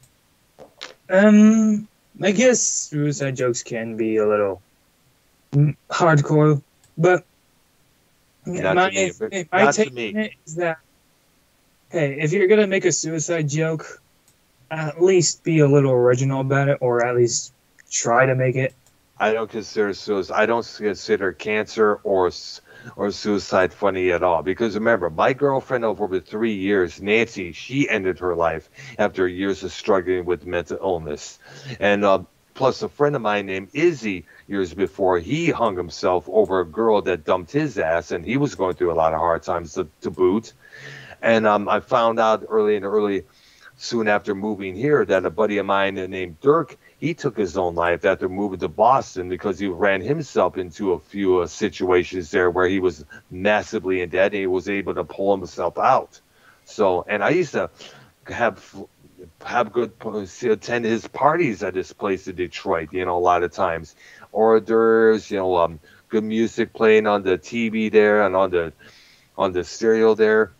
I guess suicide jokes can be a little hardcore, but my take on it is that, hey, if you're gonna make a suicide joke, at least be a little original about it, or at least try to make it.
I don't consider suicide. I don't consider cancer or suicide funny at all. Because remember, my girlfriend of over 3 years, Nancy, she ended her life after years of struggling with mental illness. And plus a friend of mine named Izzy, years before, he hung himself over a girl that dumped his ass, and he was going through a lot of hard times to boot. And I found out soon after moving here, that a buddy of mine named Dirk, he took his own life after moving to Boston because he ran himself into a few situations there where he was massively in debt and he was able to pull himself out. So, and I used to attend his parties at his place in Detroit, a lot of times. Hors d'oeuvres, good music playing on the TV there and on the stereo there.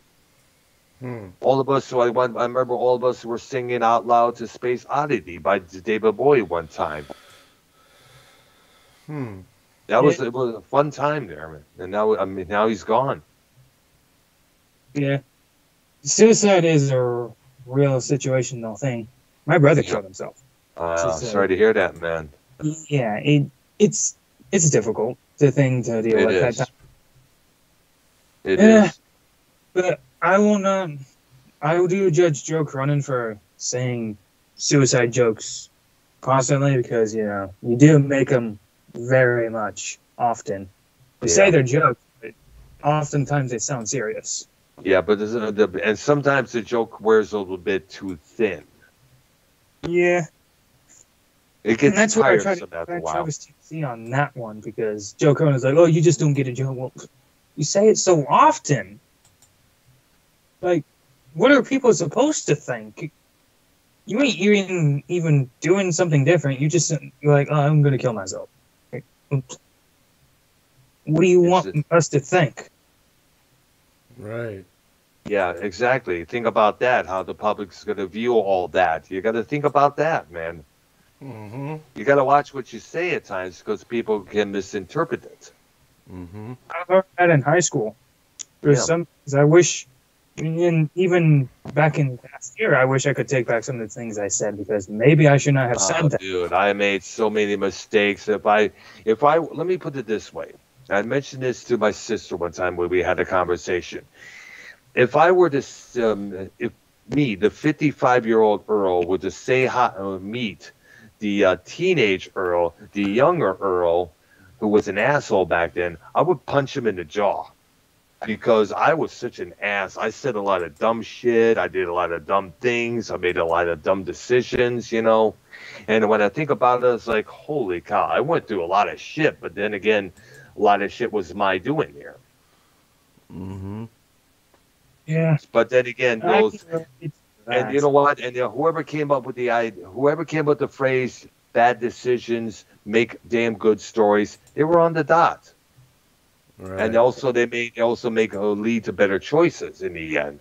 All of us, I remember all of us were singing out loud to Space Oddity by David Bowie one time. It was a fun time there, man. And now he's gone.
Yeah. Suicide is a real situational thing. My brother killed himself.
Sorry to hear that, man.
Yeah, it's difficult. It's a thing to deal with. It is. But I do judge Joe Cronin for saying suicide jokes constantly because, you do make them very much often. You say they're jokes, but oftentimes they sound serious.
Yeah, but and sometimes the joke wears a little bit too thin.
Yeah.
It gets
and that's what I
tiresome
try
after a while.
to see on that one because Joe Cronin's like, oh, you just don't get a joke. Well, you say it so often. Like, what are people supposed to think? You ain't even doing something different. You're like, oh, I'm going to kill myself. Like, what do you want us to think?
Right.
Yeah, exactly. Think about that, how the public's going to view all that. You got to think about that, man.
Mm-hmm.
You got to watch what you say at times because people can misinterpret it.
Mm-hmm.
I learned that in high school. There's some things I wish... And even back in last year, I wish I could take back some of the things I said because maybe I should not have said that.
Dude, I made so many mistakes. Let me put it this way. I mentioned this to my sister one time when we had a conversation. If I were to, the 55-year-old Earl, were to meet the teenage Earl, the younger Earl, who was an asshole back then, I would punch him in the jaw. Because I was such an ass. I said a lot of dumb shit. I did a lot of dumb things. I made a lot of dumb decisions, And when I think about it, it's like, holy cow, I went through a lot of shit. But then again, a lot of shit was my doing here.
Mm-hmm.
Yeah.
But then again, And you know what? And whoever came up with the phrase "bad decisions make damn good stories," they were on the dot. Right. And also they make lead to better choices in the end.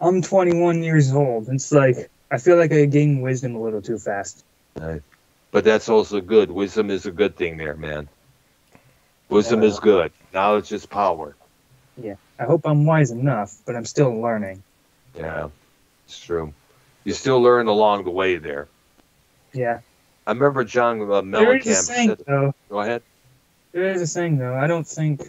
I'm 21 years old. It's like I feel like I gained wisdom a little too fast.
Right. But that's also good. Wisdom is a good thing there, man. Wisdom is good. Knowledge is power.
Yeah. I hope I'm wise enough, but I'm still learning.
Yeah, it's true. You still learn along the way there.
Yeah.
I remember John Mellencamp
There is a saying, though.
Go ahead.
There is a saying, though. I don't think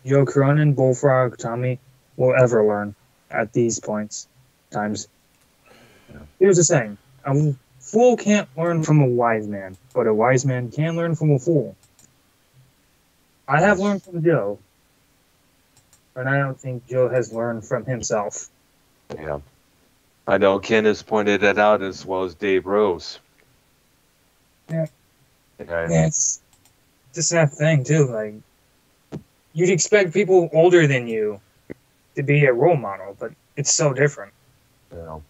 Joe Cronin, Bullfrog, Tommy will ever learn at these times. Yeah. Here's a saying. A fool can't learn from a wise man, but a wise man can learn from a fool. I have learned from Joe, but I don't think Joe has learned from himself.
Yeah. I know Ken has pointed that out as well as Dave Rose.
Yeah. Yeah, it's a sad thing, too. Like, you'd expect people older than you to be a role model, but it's so different.
Yeah.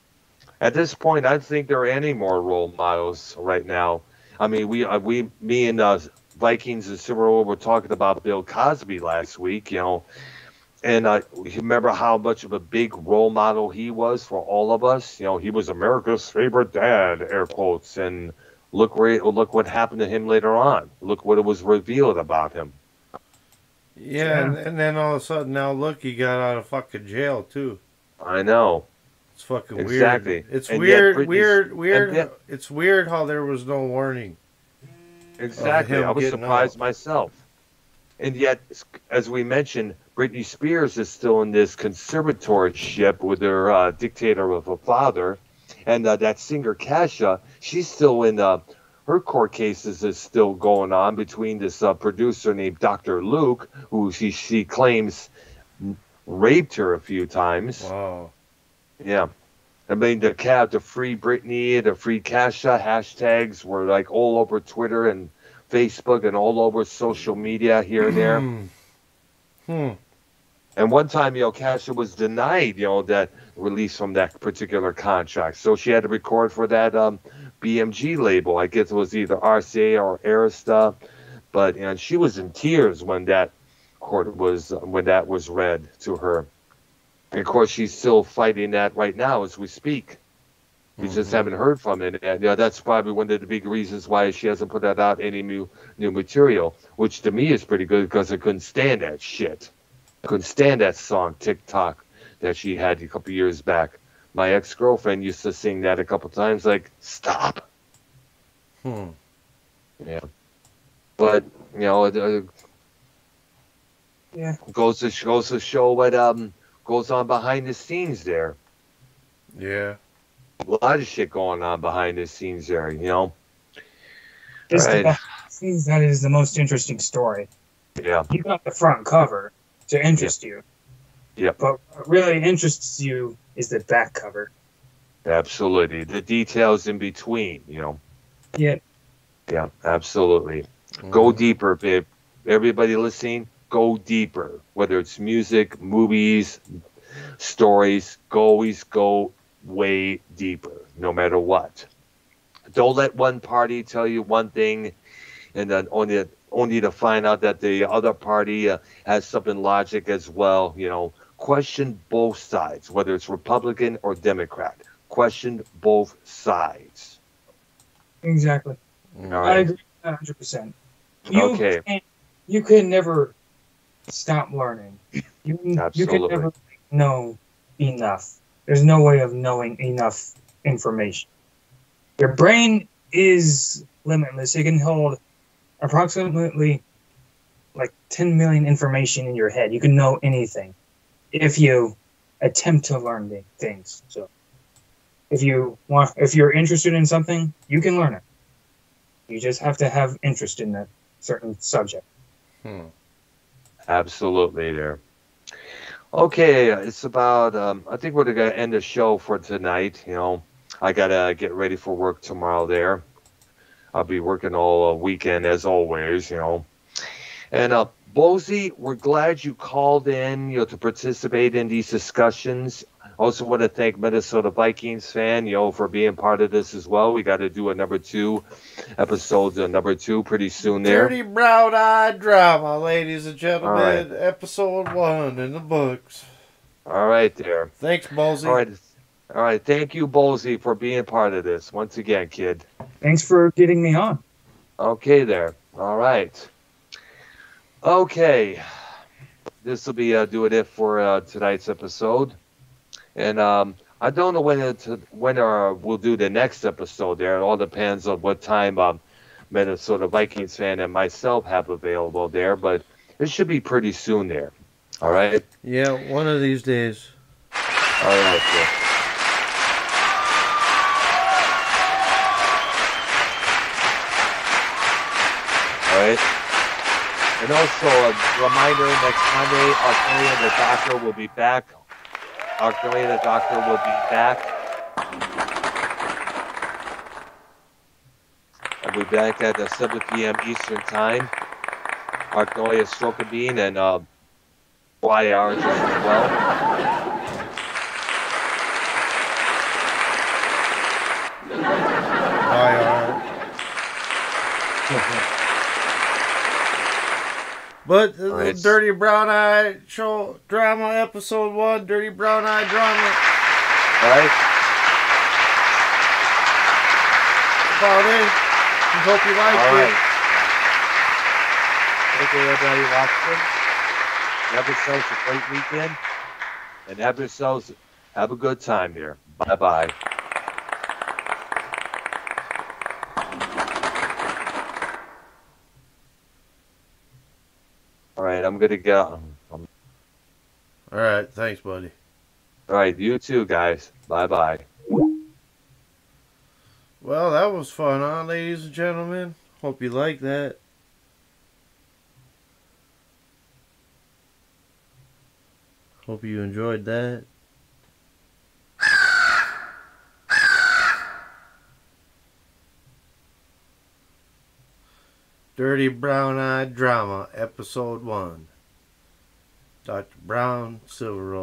At this point, I don't think there are any more role models right now. I mean, me and Vikings and Super Bowl were talking about Bill Cosby last week, and remember how much of a big role model he was for all of us. He was America's favorite dad, air quotes, and look what happened to him later on. Look what it was revealed about him.
Yeah, and then all of a sudden, now look, he got out of fucking jail too.
I know.
It's fucking
exactly.
Weird. It's
and
weird. It's weird how there was no warning.
Exactly. I was surprised myself. And yet, as we mentioned, Britney Spears is still in this conservatorship with her dictator of a father. And that singer, Kasha, she's still in her court cases is still going on between this producer named Dr. Luke, who she claims raped her a few times.
Wow.
Yeah. I mean, the free Britney, the free Kasha hashtags were like all over Twitter and Facebook and all over social media here and there. And one time, Kasha was denied, that release from that particular contract. So she had to record for that BMG label. I guess it was either RCA or Arista. But she was in tears when that was read to her. And of course, she's still fighting that right now as we speak. We just haven't heard from it. And that's probably one of the big reasons why she hasn't put out any new material, which to me is pretty good because I couldn't stand that shit. I couldn't stand that song, TikTok, that she had a couple years back. My ex-girlfriend used to sing that a couple times, like, stop. Yeah. But,
yeah.
Goes to show what goes on behind the scenes there.
Yeah.
A lot of shit going on behind the scenes there,
That is the most interesting story.
Yeah.
You got the front cover to interest you.
Yeah.
But what really interests you is the back cover.
Absolutely. The details in between,
Yeah.
Yeah, absolutely. Go deeper, babe. Everybody listening, go deeper. Whether it's music, movies, stories, always go way deeper, no matter what. Don't let one party tell you one thing and then only to find out that the other party has something logic as well. Question both sides, whether it's Republican or Democrat. Question both sides.
Exactly.
All right.
I agree 100%. You can never stop learning. You can never know enough. There's no way of knowing enough information. Your brain is limitless. It can hold approximately like 10 million information in your head. You can know anything if you attempt to learn things. So if you're interested in something, you can learn it. You just have to have interest in that certain subject.
Absolutely there. Okay, it's about, I think we're going to end the show for tonight. I got to get ready for work tomorrow there. I'll be working all weekend as always, And Bozy, we're glad you called in, to participate in these discussions. Also want to thank Minnesota Vikings fan, for being part of this as well. We got to do a number 2 episode, number 2 pretty soon there.
Dirty Brown Eye Drama, ladies and gentlemen.
Right.
Episode 1 in the books.
All right there.
Thanks, Bozy.
All right. Thank you, Bozy, for being part of this. Once again, kid.
Thanks for getting me on.
Okay there. All right. Okay. This will be doing it for tonight's episode. And I don't know when we'll do the next episode there. It all depends on what time Minnesota Vikings fan and myself have available there. But it should be pretty soon there. All right?
Yeah, one of these days.
All right. Yeah. All right. And also a reminder, next Monday, Arcadia the Doctor will be back. Arcadia the Doctor will be back. I'll be back at 7 p.m. Eastern Time. Arcadia Stroke and Bean and YR just as well.
But the Dirty Brown Eye Show Drama, Episode 1, Dirty Brown Eye Drama.
Alright.
About it. We hope you like it.
Thank you, everybody watching. Have yourselves a great weekend. And have a good time here. Bye-bye. All right, I'm going to go.
All right, thanks, buddy.
All right, you too, guys. Bye-bye.
Well, that was fun, huh, ladies and gentlemen? Hope you like that. Hope you enjoyed that. Dirty Brown Eye Drama, Episode 1. Dr. Brown, Silver Roll.